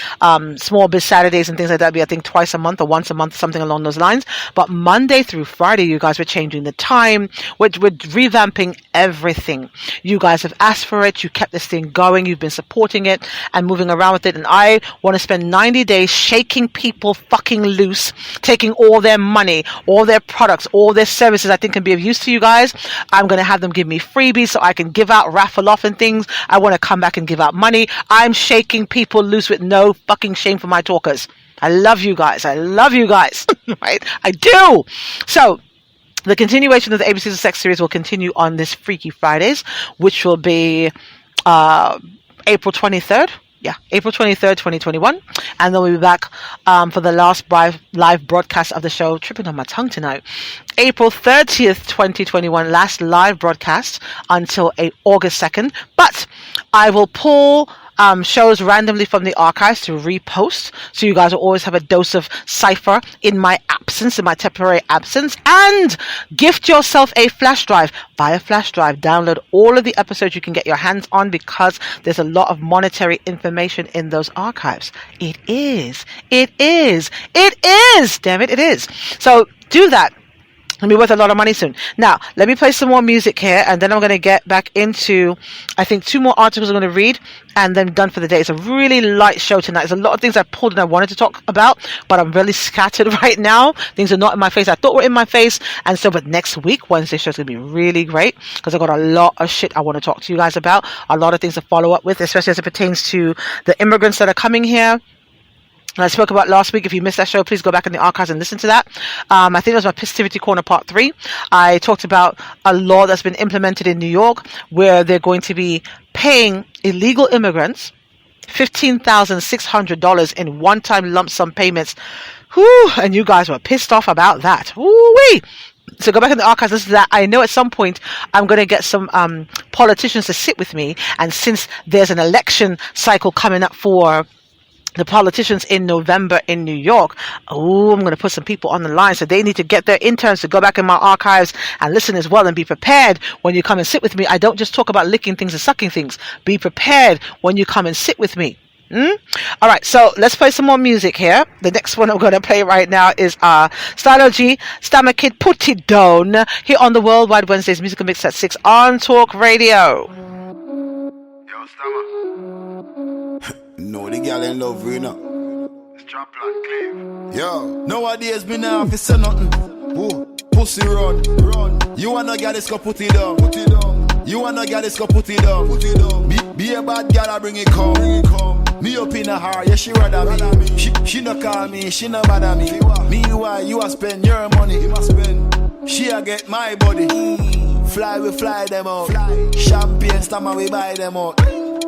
small biz Saturdays and things like that. Be I think twice a month or once a month, something along those lines. But Monday through Friday, you guys were changing the time. We're revamping everything. You guys have asked for it. You kept this thing going. You've been supporting it and moving around with it. And I want to spend 90 days shaking people fucking loose, taking all their money, all their products, all their services I think can be of use to you guys. I'm going to have them give me freebies so I can give out, raffle off and things. I want to come back and give out money. I'm shaking people loose with no fucking shame for my talkers. I love you guys. I love you guys. Right? I do. So, the continuation of the ABCs of Sex series will continue on this Freaky Fridays, which will be April 23rd. Yeah, April 23rd, 2021. And then we'll be back for the last live broadcast of the show. Tripping on my tongue tonight. April 30th, 2021. Last live broadcast until August 2nd. But I will pull shows randomly from the archives to repost. So you guys will always have a dose of Cypher in my absence, in my temporary absence. And gift yourself a flash drive. Buy a flash drive. Download all of the episodes you can get your hands on, because there's a lot of monetary information in those archives. It is. Damn it, it is. So do that. It'll be worth a lot of money soon. Now, let me play some more music here, and then I'm going to get back into, I think, 2 more articles I'm going to read, and then done for the day. It's a really light show tonight. There's a lot of things I pulled and I wanted to talk about, but I'm really scattered right now. Things are not in my face. I thought were in my face, and so, but next week, Wednesday show's going to be really great, because I've got a lot of shit I want to talk to you guys about, a lot of things to follow up with, especially as it pertains to the immigrants that are coming here. I spoke about last week. If you missed that show, please go back in the archives and listen to that. I think it was my Positivity Corner Part 3. I talked about a law that's been implemented in New York where they're going to be paying illegal immigrants $15,600 in one-time lump sum payments. Whew, and you guys were pissed off about that. Woo-wee! So go back in the archives, listen to that. I know at some point I'm going to get some politicians to sit with me. And since there's an election cycle coming up for the politicians in November in New York, I'm going to put some people on the line, so they need to get their interns to go back in my archives and listen as well, and be prepared when you come and sit with me. I don't just talk about licking things and sucking things. Be prepared when you come and sit with me. All right, so let's play some more music here. The next one I'm going to play right now is Stylo G, Stammer Kid, Put It Down, here on the Worldwide Wednesdays Musical Mix at 6 on Talk Radio. Yo, Stammer. No, the girl in love, you know. It's Trapland, Cleve. Yo, nowadays me now have to say nothing. Whoa, pussy run. You wanna get this, go put it down. You wanna get this, go put it down. Be a bad girl, I bring it come. Me up in her, yeah, she rather me. She no call me, she no bother me. Me why you a spend your money? She a get my body. Fly, we fly them out. Champagne, stammer, we buy them out.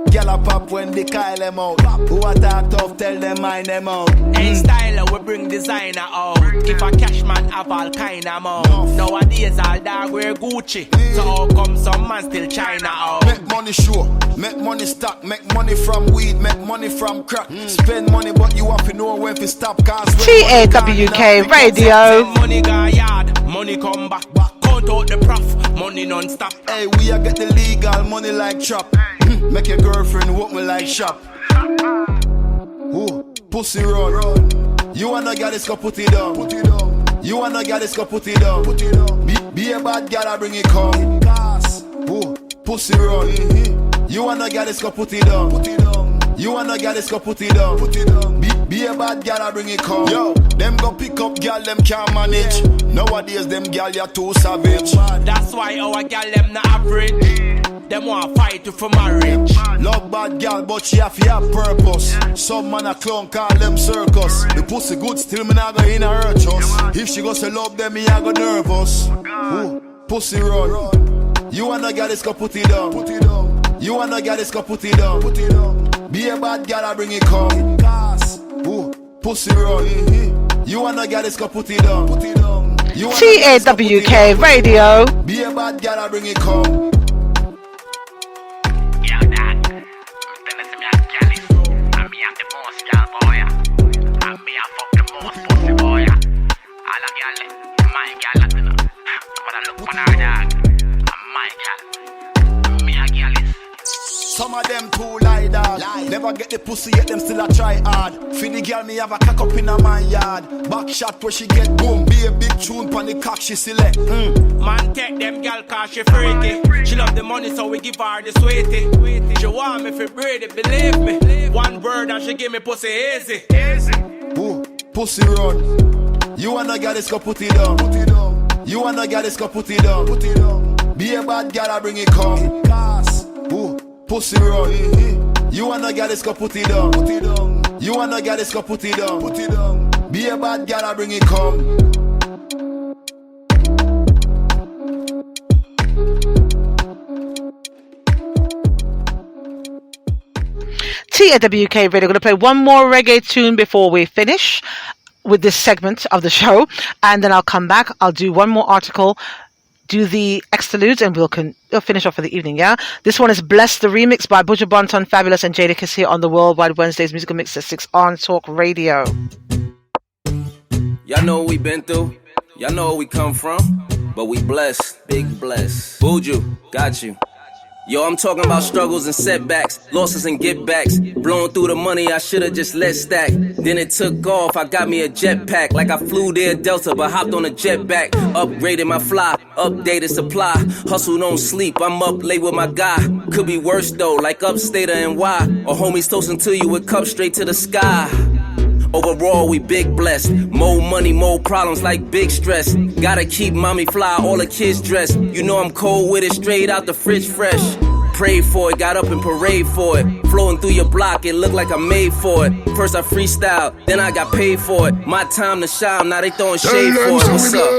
Gyal a pop when they call them out. Who a talk tough, tell them mind them out. Hey styler, we bring designer out. If a cash man have all kind of mouth. Nowadays all dog wear Gucci. So how come some man still China out? Make money sure, make money stack, make money from weed, make money from crack. Spend money but you have to know when to stop. TAWK Radio. Money go yard, money come back. Count out the prof, money non-stop. Hey, we a get the legal money like chop. Make your girlfriend walk me like shop. Ooh, pussy run. You wanna get this, go put it down. You wanna get this, go put it down. Be a bad girl, I bring it come. Ooh, pussy run. You wanna get this, go put it down. You wanna get this, go put it down. Be a bad girl, I bring it come. Yo, them go pick up girl, them can't manage. Nowadays, them girl, you're too savage. That's why our girl, them not average. Them want fight you for marriage. Love bad girl, but she have to have purpose. Some man a clown call them circus. The pussy good, still me not go in her chest. If she goes to love them, me I go nervous. Ooh, pussy run. You wanna get this, go put it down. You wanna get this, go put it down. Be a bad girl, I bring it come. Ooh, pussy run. You wanna get this, go put it down. TAWK Radio. Be a bad girl, I bring it come. Some of them too lie dog. Never get the pussy yet them still a try hard. For the girl me have a cock up in my yard. Back shot where she get boom. Be a big tune pon the cock she select. Man take them girl cause she freaky. She love the money so we give her the sweetie. She want me for breed it, believe me. One word and she give me pussy easy. Ooh, pussy run. You wanna get this, go put it down. You wanna get this, go put it down. Be a bad girl, I bring it come. Ooh, pussy run. You wanna get this, go put it down. You wanna get this, go put it down. Be a bad girl, I bring it come. TAWK Radio. Going to play one more reggae tune before we finish with this segment of the show, and then I'll come back. I'll do one more article, do the exterludes and we'll finish off for the evening, yeah? This one is Bless the Remix by Butcher Bonton, Fabulous and Jadakiss here on the Worldwide Wednesdays Musical Mix at 6 on Talk Radio. Y'all know what we been through. Y'all know where we come from. But we blessed, big blessed. Buju, got you. Yo, I'm talking about struggles and setbacks, losses and get backs. Blowing through the money I should've just let stack. Then it took off, I got me a jetpack. Like I flew there Delta, but hopped on a jetpack. Upgraded my fly, updated supply. Hustle, don't sleep, I'm up late with my guy. Could be worse though, like upstate or NY. Or homies toasting to you with cups straight to the sky. Overall, we big blessed. More money, more problems like big stress. Gotta keep mommy fly, all the kids dressed. You know I'm cold with it, straight out the fridge fresh. Prayed for it, got up and parade for it. Flowing through your block, it looked like I made for it. First I freestyle, then I got paid for it. My time to shine, now they throwing shade for it. What's up?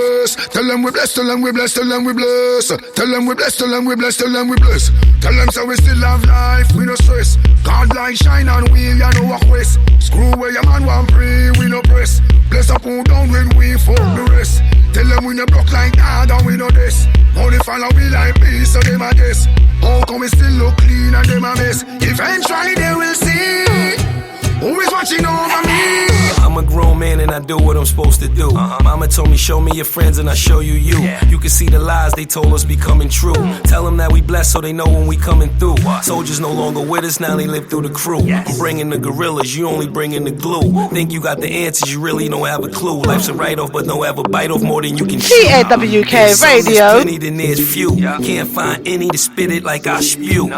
Tell them we bless, tell them we bless, tell them we bless. Tell them we bless, tell them we bless, tell them we bless. Tell them so we still have life, we no stress. God light shine on we, you know what quest. Screw where your man want pray, we no press. Bless up who down when we fuck the rest. Tell them we no block like God and we no this. Only follow we like me, so they my guess. How come we still look clean and them a mess? Eventually they will see who is watching over me. I'm a grown man and I do what I'm supposed to do. Mama told me show me your friends and I show you you. You can see the lies they told us be coming true. Tell them that we blessed so they know when we coming through. Soldiers no longer with us, now they live through the crew. I'm bringing the gorillas, you only bringing the glue. Think you got the answers, you really don't have a clue. Life's a write-off but don't ever bite off more than you can chew. TAWK Radio. Plenty, then there's few. Can't find any to spit it like I spew.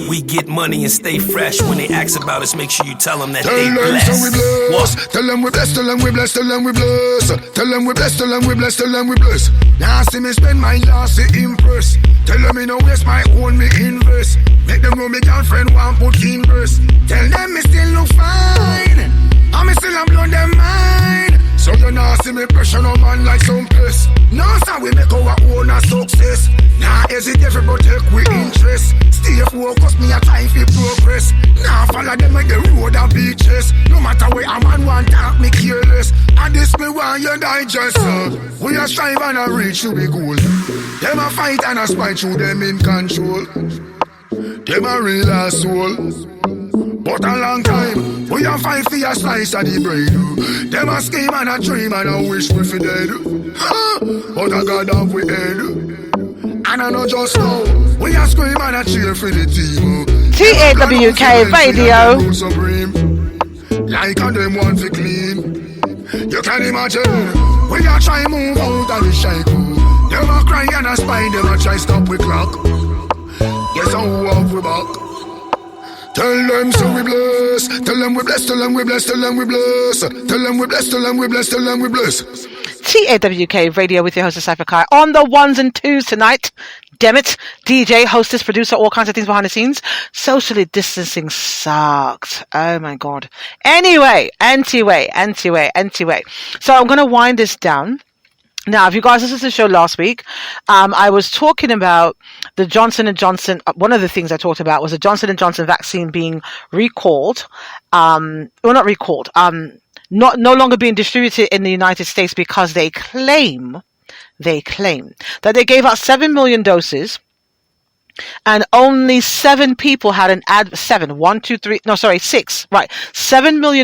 We get money and stay fresh. When they ask about us, make sure you tell them that they blessed. Tell them we bless, tell them we bless, tell them we bless. Tell them we bless, tell them we bless, tell them we bless. Now see me spend my last to impress. Tell them me no waste my own, me invest. Make them know me girlfriend want put in verse. Tell them me still look fine, and me still am blown them mind. So you now see me pressure no man like some piss. Now so we make our own a success. Now hesitate to protect we interest. Stay focused, me a time for progress. Now follow them like the road and beaches. No matter where a man want talk, me careless. And this me want you digest. We a strive and a reach to be goal. Them a fight and a spite through them in control. Them a real asshole. But a long time, we a fight for a slice of the bread. Them a scheme and a dream and a wish we fi dead. But a God have we head. And I know just now, we a scream and a cheer for the team. TAWK Radio. Like and them want to clean. You can imagine, we a try move out of the shackle. Them a cry and a spy, them a try stop we clock. Guess how have we back? Tell them so we bless. Tell them we bless. Tell them we bless. Tell them we bless. Tell them we bless. Tell them we bless. Tell them we bless. TAWK Radio with your host Cypher Kai on the ones and twos tonight. Damn it, DJ, hostess, producer, all kinds of things behind the scenes. Socially distancing sucked. Oh my god. Anyway. So I'm gonna wind this down. Now, if you guys listened to the show last week, I was talking about the Johnson & Johnson. One of the things I talked about was the Johnson & Johnson vaccine being recalled. Not recalled. No longer being distributed in the United States because they claim that they gave out 7 million doses and only 7 people had an 7 million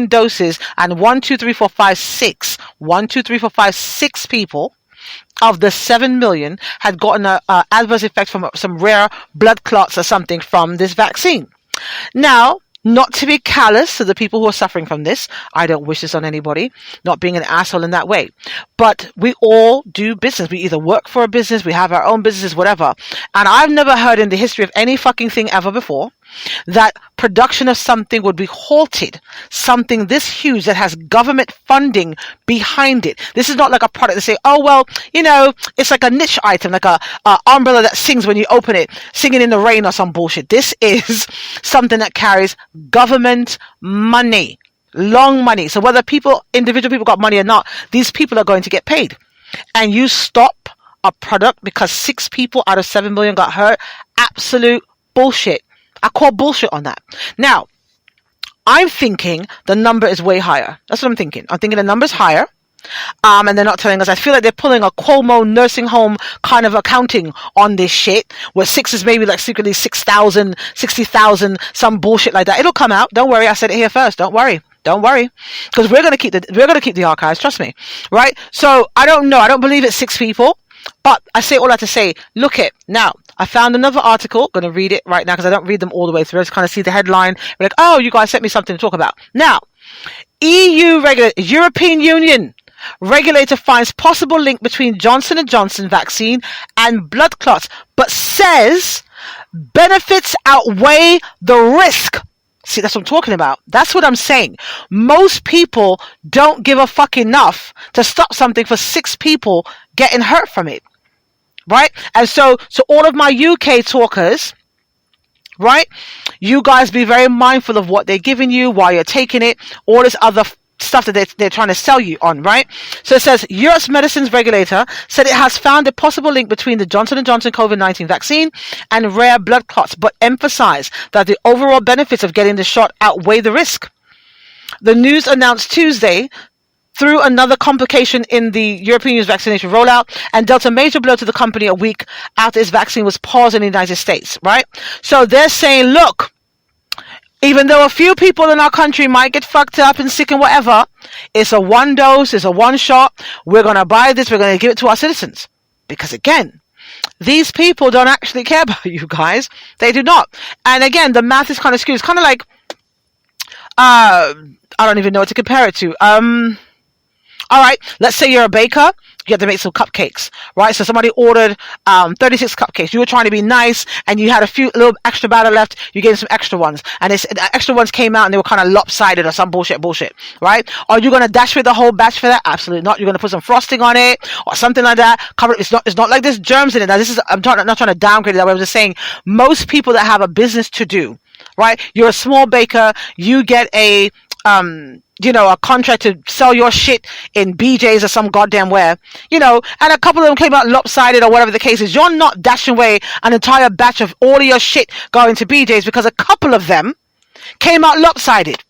doses and 6 people of the 7 million had gotten an adverse effect from some rare blood clots or something from this vaccine. Now, not to be callous to the people who are suffering from this. I don't wish this on anybody, not being an asshole in that way. But we all do business. We either work for a business, we have our own businesses, whatever. And I've never heard in the history of any fucking thing ever before that production of something would be halted. Something this huge that has government funding behind it. This is not like a product that say, oh, well, you know, it's like a niche item, like a umbrella that sings when you open it, singing in the rain or some bullshit. This is something that carries government money, long money. So whether individual people got money or not, these people are going to get paid. And you stop a product because 6 people out of 7 million got hurt. Absolute bullshit. I call bullshit on that. Now, I'm thinking the number is way higher. That's what I'm thinking. I'm thinking the number's higher. And they're not telling us. I feel like they're pulling a Cuomo nursing home kind of accounting on this shit, where 6 is maybe like secretly 6,000, 60,000, some bullshit like that. It'll come out. Don't worry. I said it here first. Don't worry. Because we're going to keep the archives. Trust me. Right? So I don't know. I don't believe it's 6 people, but I say all that to say, look it. Now, I found another article. Going to read it right now because I don't read them all the way through. I just kind of see the headline. We're like, oh, you guys sent me something to talk about. Now, European Union regulator finds possible link between Johnson & Johnson vaccine and blood clots, but says benefits outweigh the risk. See, that's what I'm talking about. That's what I'm saying. Most people don't give a fuck enough to stop something for 6 people getting hurt from it. Right? And so all of my UK talkers, right? You guys be very mindful of what they're giving you, why you're taking it, all this other stuff that they're trying to sell you on, right? So it says, Europe's medicines regulator said it has found a possible link between the Johnson & Johnson COVID-19 vaccine and rare blood clots, but emphasized that the overall benefits of getting the shot outweigh the risk. The news announced Tuesday through another complication in the European Union's vaccination rollout and dealt a major blow to the company a week after its vaccine was paused in the United States, right? So they're saying, look, even though a few people in our country might get fucked up and sick and whatever, it's a 1 dose, it's a 1 shot. We're going to buy this. We're going to give it to our citizens. Because again, these people don't actually care about you guys. They do not. And again, the math is kind of skewed. It's kind of like, I don't even know what to compare it to. All right, let's say you're a baker. You have to make some cupcakes, right? So somebody ordered 36 cupcakes. You were trying to be nice, and you had a little extra batter left. You gave them some extra ones, and the extra ones came out, and they were kind of lopsided or some bullshit, right? Are you gonna dash with the whole batch for that? Absolutely not. You're gonna put some frosting on it or something like that. Cover it. It's not like there's germs in it. Now I'm not trying to downgrade it that way. I'm just saying most people that have a business to do, right? You're a small baker. You get a a contract to sell your shit in BJ's or some goddamn where, and a couple of them came out lopsided or whatever the case is. You're not dashing away an entire batch of all of your shit going to BJ's because a couple of them came out lopsided.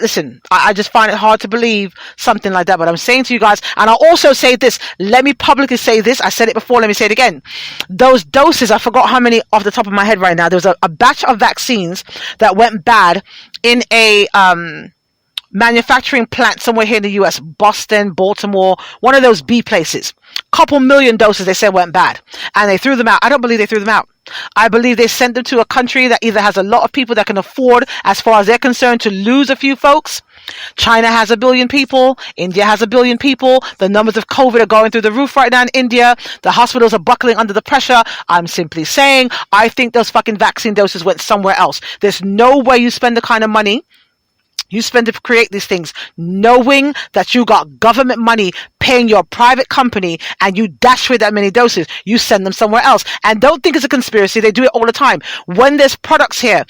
Listen, I just find it hard to believe something like that, but I'm saying to you guys, and I'll also say this, let me publicly say this, I said it before, let me say it again. Those doses, I forgot how many off the top of my head right now. There was a batch of vaccines that went bad in a manufacturing plant somewhere here in the US, Boston, Baltimore, one of those B places. Couple million doses they said went bad, and they threw them out. I don't believe they threw them out. I believe they sent them to a country that either has a lot of people that can afford, as far as they're concerned, to lose a few folks. China has 1 billion people. India has 1 billion people. The numbers of COVID are going through the roof right now in India. The hospitals are buckling under the pressure. I'm simply saying, I think those fucking vaccine doses went somewhere else. There's no way you spend the kind of money you spend to create these things, knowing that you got government money paying your private company, and you dash with that many doses. You send them somewhere else. And don't think it's a conspiracy. They do it all the time. When there's products here,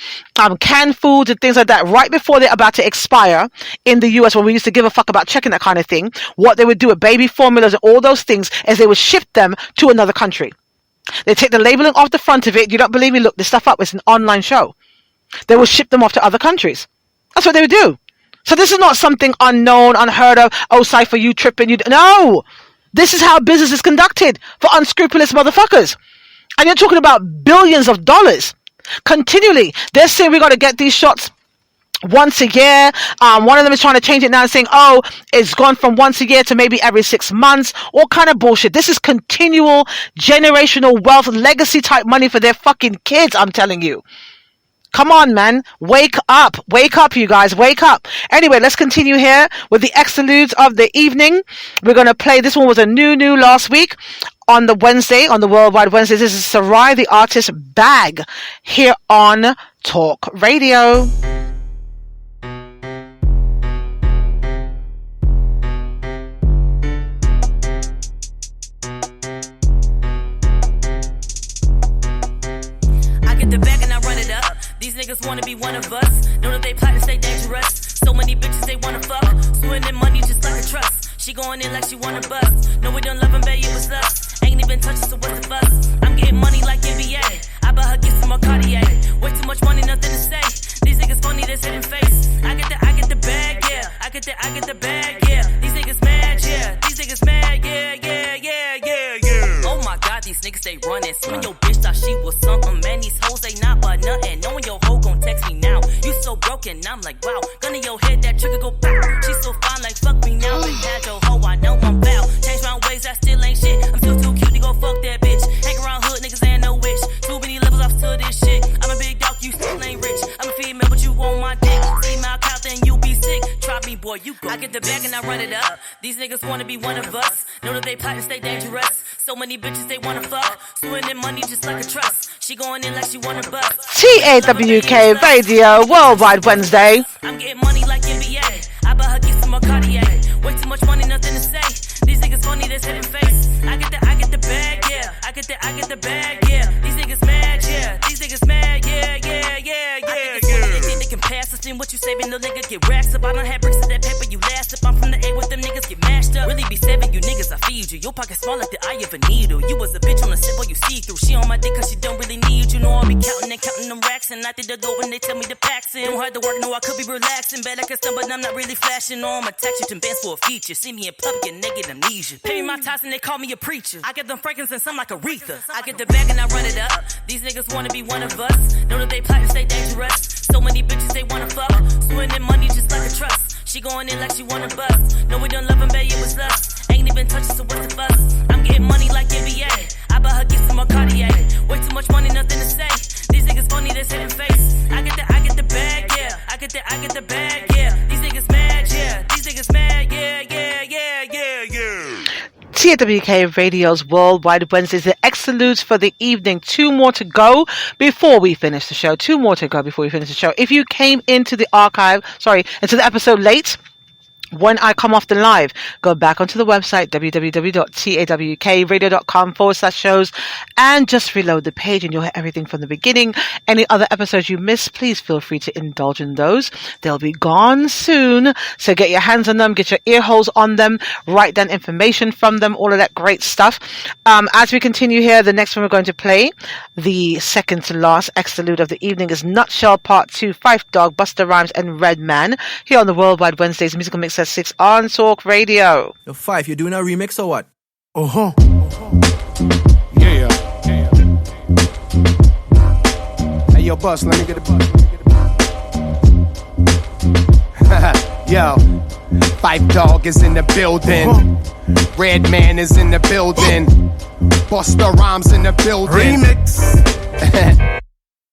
canned foods and things like that, right before they're about to expire in the US, when we used to give a fuck about checking that kind of thing, what they would do with baby formulas and all those things is they would ship them to another country. They take the labeling off the front of it. You don't believe me? Look this stuff up. It's an online show. They will ship them off to other countries. That's what they would do. So this is not something unknown, unheard of. Oh, Cypher, you tripping. No. This is how business is conducted for unscrupulous motherfuckers. And you're talking about billions of dollars. Continually. They're saying we got to get these shots once a year. One of them is trying to change it now and saying, oh, it's gone from once a year to maybe every 6 months. All kind of bullshit. This is continual generational wealth, legacy type money for their fucking kids, I'm telling you. Come on, man. Wake up. Wake up, you guys. Wake up. Anyway, let's continue here with the excludes of the evening. We're going to play. This one was a new last week on the Wednesday, on the Worldwide Wednesday. This is Sarai the Artist Bag here on Talk Radio. I get the bag and I run it up. These niggas wanna be one of us. Know that they plot to stay dangerous. So many bitches they wanna fuck. Swimming in money just like a trust. She going in like she wanna bust. No, we don't love him, babe, it was us. Ain't even touched, so what's the fuss? I'm getting money like NBA. I buy her gifts from a Cartier. Way too much money, nothing to say. These niggas funny, they sit in face. I get the bag, yeah. I get the bag, yeah. these niggas they running. Some your bitch thought she was something. Man, these hoes they not but nothing. Knowing your hoe gon' text me now. You so broken, I'm like, wow. Gun in your head, that trigger go pow. She so fine, like fuck me now. Big bad your hoe, I know I'm foul. Change round ways, that still ain't shit. I'm still too cute to go fuck that bitch. Hang around hood, niggas ain't no witch. Too many levels off to this shit. I'm a big dog, you still ain't rich. I'm a female, but you want my dick. See my count, then you be sick. Try me, boy, you go. I get the bag and I run it up. These niggas wanna be one of us. Know that they plot and stay dangerous. So many bitches they wanna fuck. Suing in money just like a trust. She going in like she wanna bust. TAWK Radio Worldwide Wednesday. I'm getting money like NBA. I buy her gifts from a Cartier. Way too much money, nothing to say. These niggas funny, that's hitting face. I get the bag, yeah. I get the bag, yeah. These niggas mad, yeah. These niggas mad, yeah. They think they can pass us in what you saving, no nigga get racks up. I done had bricks of that paper, you last up. I'm from the A with them niggas get mashed up. Really be saving you niggas, I feed you. Your pocket small like the eye of a needle. You was a bitch on the sip, boy, you see through. She on my dick cause she don't really need you. Know I'll be counting them racks. And I think the door when they tell me to packs in. Don't hard to work, no, I could be relaxing. Bet I can stun, but I'm not really flashing on my tax you bands for a feature. See me in public and they get amnesia. Pay me my ties and they call me a preacher. I get them frankincense, I'm like Aretha. I get the bag and I run it up. These niggas wanna be one of us. Know that they plot and stay dangerous. So many bitches they wanna fuck. Suing in money just like a trust. She going in like she wanna bust. No, we don't love him, babe, it was us. Ain't even touched, so what's the fuss? I'm getting money like NBA. I buy her gifts from a Cartier. Way too much money, nothing to say. These niggas funny, that's hitting face. I get the bag, yeah. I get the bag, yeah. These niggas mad, yeah. These niggas mad, yeah. TAWK Radio's Worldwide Wednesdays, the excludes for the evening. 2 more to go before we finish the show. If you came into the into the episode late, when I come off the live, go back onto the website, www.tawkradio.com/shows, and just reload the page and you'll hear everything from the beginning. Any other episodes you missed, please feel free to indulge in those. They'll be gone soon. So get your hands on them, get your ear holes on them, write down information from them, all of that great stuff. As we continue here, the next one we're going to play, the second to last exclude of the evening, is Nutshell Part 2, Fife Dog, Busta Rhymes, and Redman, here on the Worldwide Wednesdays Musical Mix 6 on Talk Radio. Yo, Fife, you doing a remix or what? Yeah. Hey, yo, Bus, let me get a Yo, Fife Dog is in the building. Redman is in the building. Busta Rhymes in the building. Remix.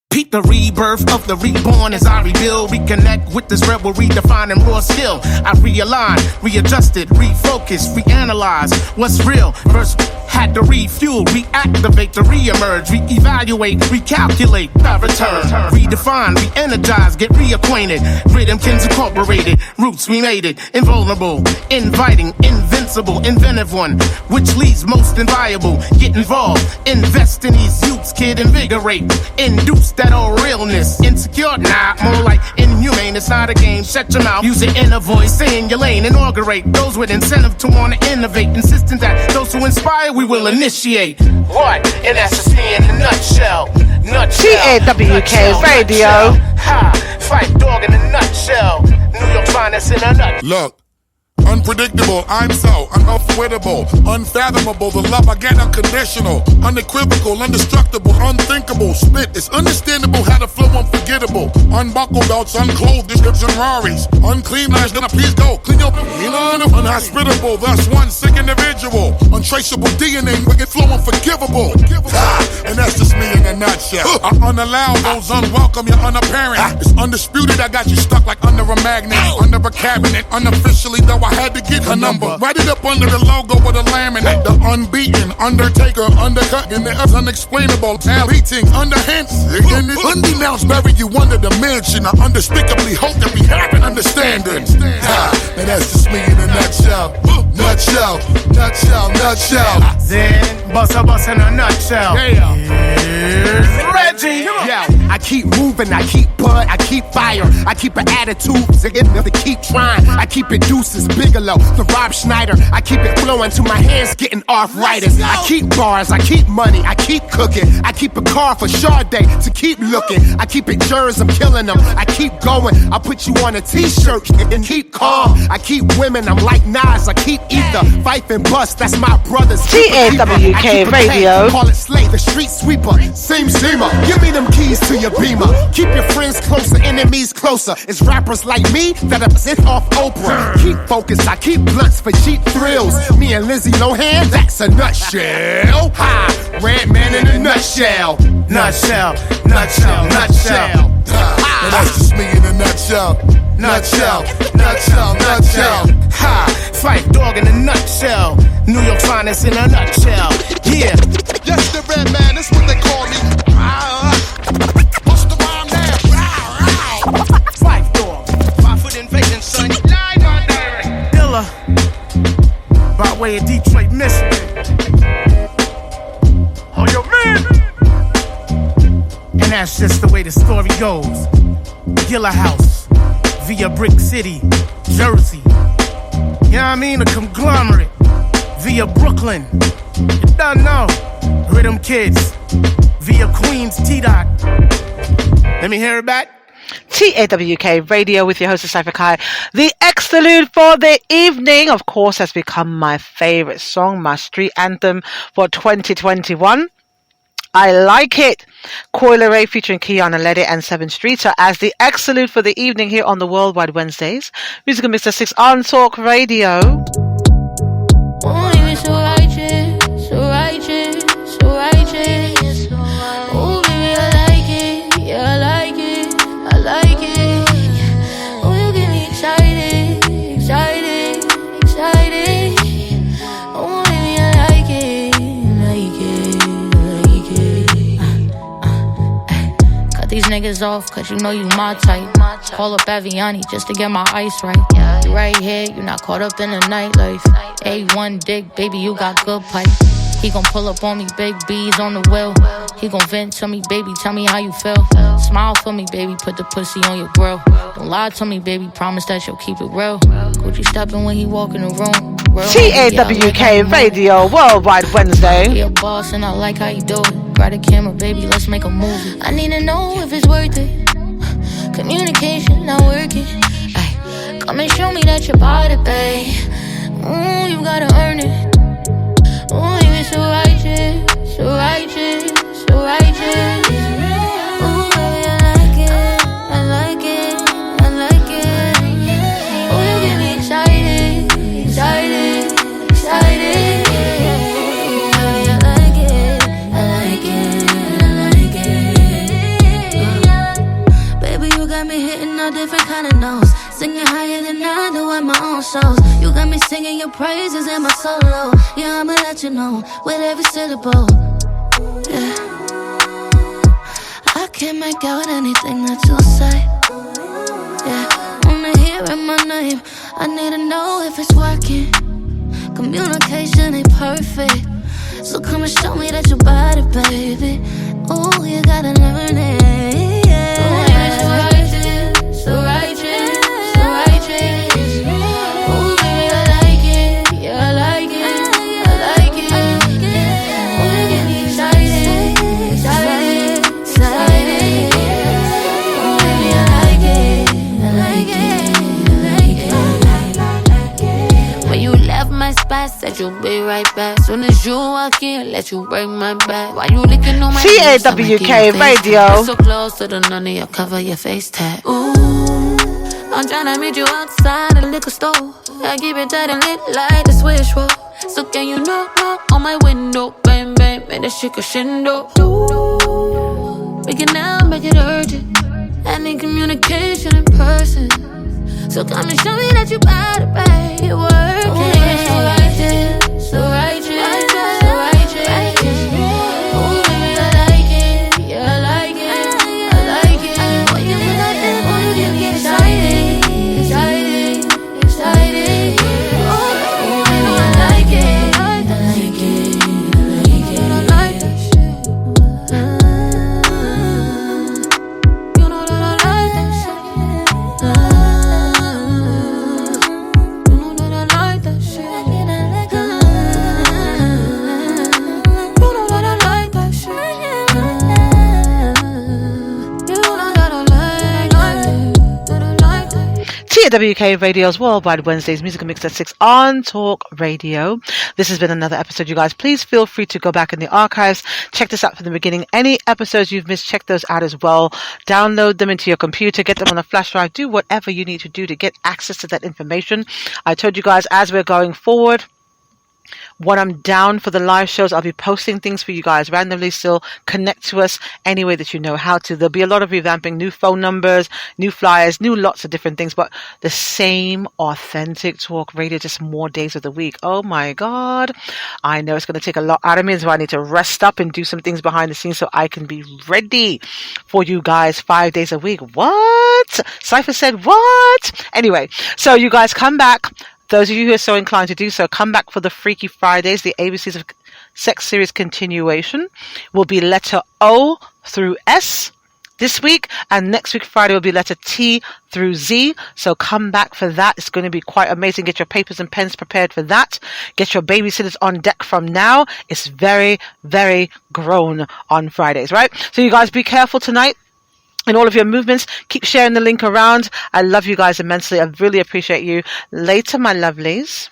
Peep the rebirth of the reborn as I rebuild. Reconnect with this rebel, redefining raw skill. I realign, readjusted, refocus, reanalyze what's real. First had to refuel, reactivate to reemerge, reevaluate, recalculate, I return, redefine, re-energize, get reacquainted. Rhythmkins incorporated, roots we made it, invulnerable, inviting, invincible, inventive one, which leads most inviolable. Get involved, invest in these youths, kid, invigorate, induce that old realness. Insecure? Nah, more like inhumane. It's not a game. Shut your mouth. Use your inner voice. Stay in your lane. Inaugurate those with incentive to want to innovate. Insistent that those who inspire, we will initiate. What? And that's just me in a nutshell. TAWK Radio. Ha! Fife Dog in a nutshell. New York finest in a nutshell. Look. Unpredictable, I'm so unavoidable, unfathomable, the love I get unconditional, unequivocal, indestructible, unthinkable, spit, it's understandable how to flow unforgettable, unbuckle belts, unclothed, description Raris, unclean lines, gonna please go, clean your unhospitable, thus one sick individual, untraceable DNA, wicked flow unforgivable, and that's just me in a nutshell. I unallow those unwelcome, you're unapparent, it's undisputed, I got you stuck like under a magnet, under a cabinet, unofficially though I had to get her number. Write it up under the logo with a laminate. The unbeaten, undertaker, undercutting the unexplainable. Beating, underhands, undenounced, bury you under the mansion. I undespicably hope that we have an understanding. And that's just me in a nutshell. Nutshell. Then, bust in a nutshell. Here's Reggie. Yo, I I keep moving, I keep bud, I keep fire. I keep an attitude, to keep trying. I keep it Deuces, Bigelow, the Rob Schneider. I keep it flowing till my hands getting arthritis. I keep bars, I keep money, I keep cooking. I keep a car for Sade to keep looking. I keep it jurors, I'm killing them. I keep going, I put you on a t-shirt and keep calm. I keep women, I'm like Nas, I keep ether. Fife and Bust, that's my brothers. TAWK Radio. Call it Slay, the street sweeper. Seamer, give me them keys to your Beamer. Keep your friends closer, enemies closer. It's rappers like me that are sent off Oprah. Keep focused, I keep blunts for cheap thrills. Me and Lizzie Lohan, that's a nutshell. Ha, Red Man in a nutshell. Nutshell. And that's just me in a nutshell. Nutshell. Ha, Fight Dog in a nutshell. New York finest in a nutshell. Yeah. Yes, the Red Man, that's what they call me. What's the rhyme now? Fight Dog. 5 foot invasion, son. Live or direct. Dilla. By way of Detroit, Michigan. Oh, yo, man. And that's just the way the story goes. Gilla House, via Brick City, Jersey. You know what I mean? A conglomerate, via Brooklyn. You don't know. Rhythm Kids, via Queens, T-Dot. Let me hear it back. TAWK Radio with your host, Cypher Kai. The Exclude for the evening, of course, has become my favorite song, my street anthem for 2021. I like it. Coil Ray featuring Kiana Leddy and 7 Street. So as the Exclude for the evening here on the Worldwide Wednesdays, Musical Mixer 6 on Talk Radio. Oh, you so righteous, so righteous, so righteous. Oh, baby, I like it, yeah, I like it, I like it. Oh, you get me excited, excited, excited. Oh, baby, I like it, like it, like it. Cut these niggas off, cause you know you my type. Call up Aviani just to get my ice right. You right here, you not caught up in the nightlife. A1 dick, baby, you got good pipe. He gon' pull up on me, big B's on the wheel. He gon' vent to me, baby, tell me how you feel. Smile for me, baby, put the pussy on your grill. Don't lie to me, baby, promise that you'll keep it real. Gucci stepping when he walk in the room. TAWK Radio, Worldwide Wednesday. He a boss and I like how you do it. Grab the camera, baby, let's make a movie. I need to know if it's worth it. Communication not working. Ay, come and show me that you're about it, babe. Ooh, you gotta earn it. Ooh, you so righteous, so righteous, so righteous. Ooh, baby, I like it, I like it, I like it. Ooh, you get me excited, excited, excited. Ooh, baby, I like it, I like it, I like it. Baby, you got me hitting all different kind of notes. Singing higher than I do at my own shows. You got me singing your praises in my solo. Yeah, I'ma let you know with every syllable. Yeah, I can't make out anything that you say. Yeah, wanna hear my name. I need to know if it's working. Communication ain't perfect, so come and show me that you bought it, baby. Ooh, you gotta learn it. Yeah. Ooh, you're so righteous, so righteous. Spot, said you'll be right back. Soon as you walk in, let you break my back. Why you licking on my TAWK Radio. So close to the none of your cover your face tag. Ooh, I'm tryna meet you outside the liquor store. I keep it tight and lit like the switch roll. So can you knock on my window, bang bang, make that shit crescendo. Make it now, make it urgent. I need communication in person. So come and show me that you bout it, babe. You're working. So righteous, so righteous, so righteous. Ooh, baby, I like it. Yeah, I like it. I like it. When you feel like that, boy, you get me excited, excited, excited. Ooh, baby, I like it. I like it. I like it. I like that shit. TAWK Radio's Worldwide Wednesdays Music Mix at 6 on Talk Radio. This has been another episode, you guys. Please feel free to go back in the archives. Check this out from the beginning. Any episodes you've missed, check those out as well. Download them into your computer. Get them on a flash drive. Do whatever you need to do to get access to that information. I told you guys, as we're going forward, when I'm down for the live shows, I'll be posting things for you guys randomly. Still connect to us any way that you know how to. There'll be a lot of revamping, new phone numbers, new flyers, new lots of different things, but the same authentic talk radio, just more days of the week. Oh my God. I know it's going to take a lot out of me, so I need to rest up and do some things behind the scenes so I can be ready for you guys 5 days a week. What? Cypher said what? Anyway, so you guys come back. Those of you who are so inclined to do so, come back for the Freaky Fridays. The ABCs of Sex Series continuation will be letter O through S this week, and next week Friday will be letter T through Z. So come back for that. It's going to be quite amazing. Get your papers and pens prepared for that. Get your babysitters on deck from now. It's very, very grown on Fridays, right? So you guys be careful tonight. In all of your movements, keep sharing the link around. I love you guys immensely. I really appreciate you. Later, my lovelies.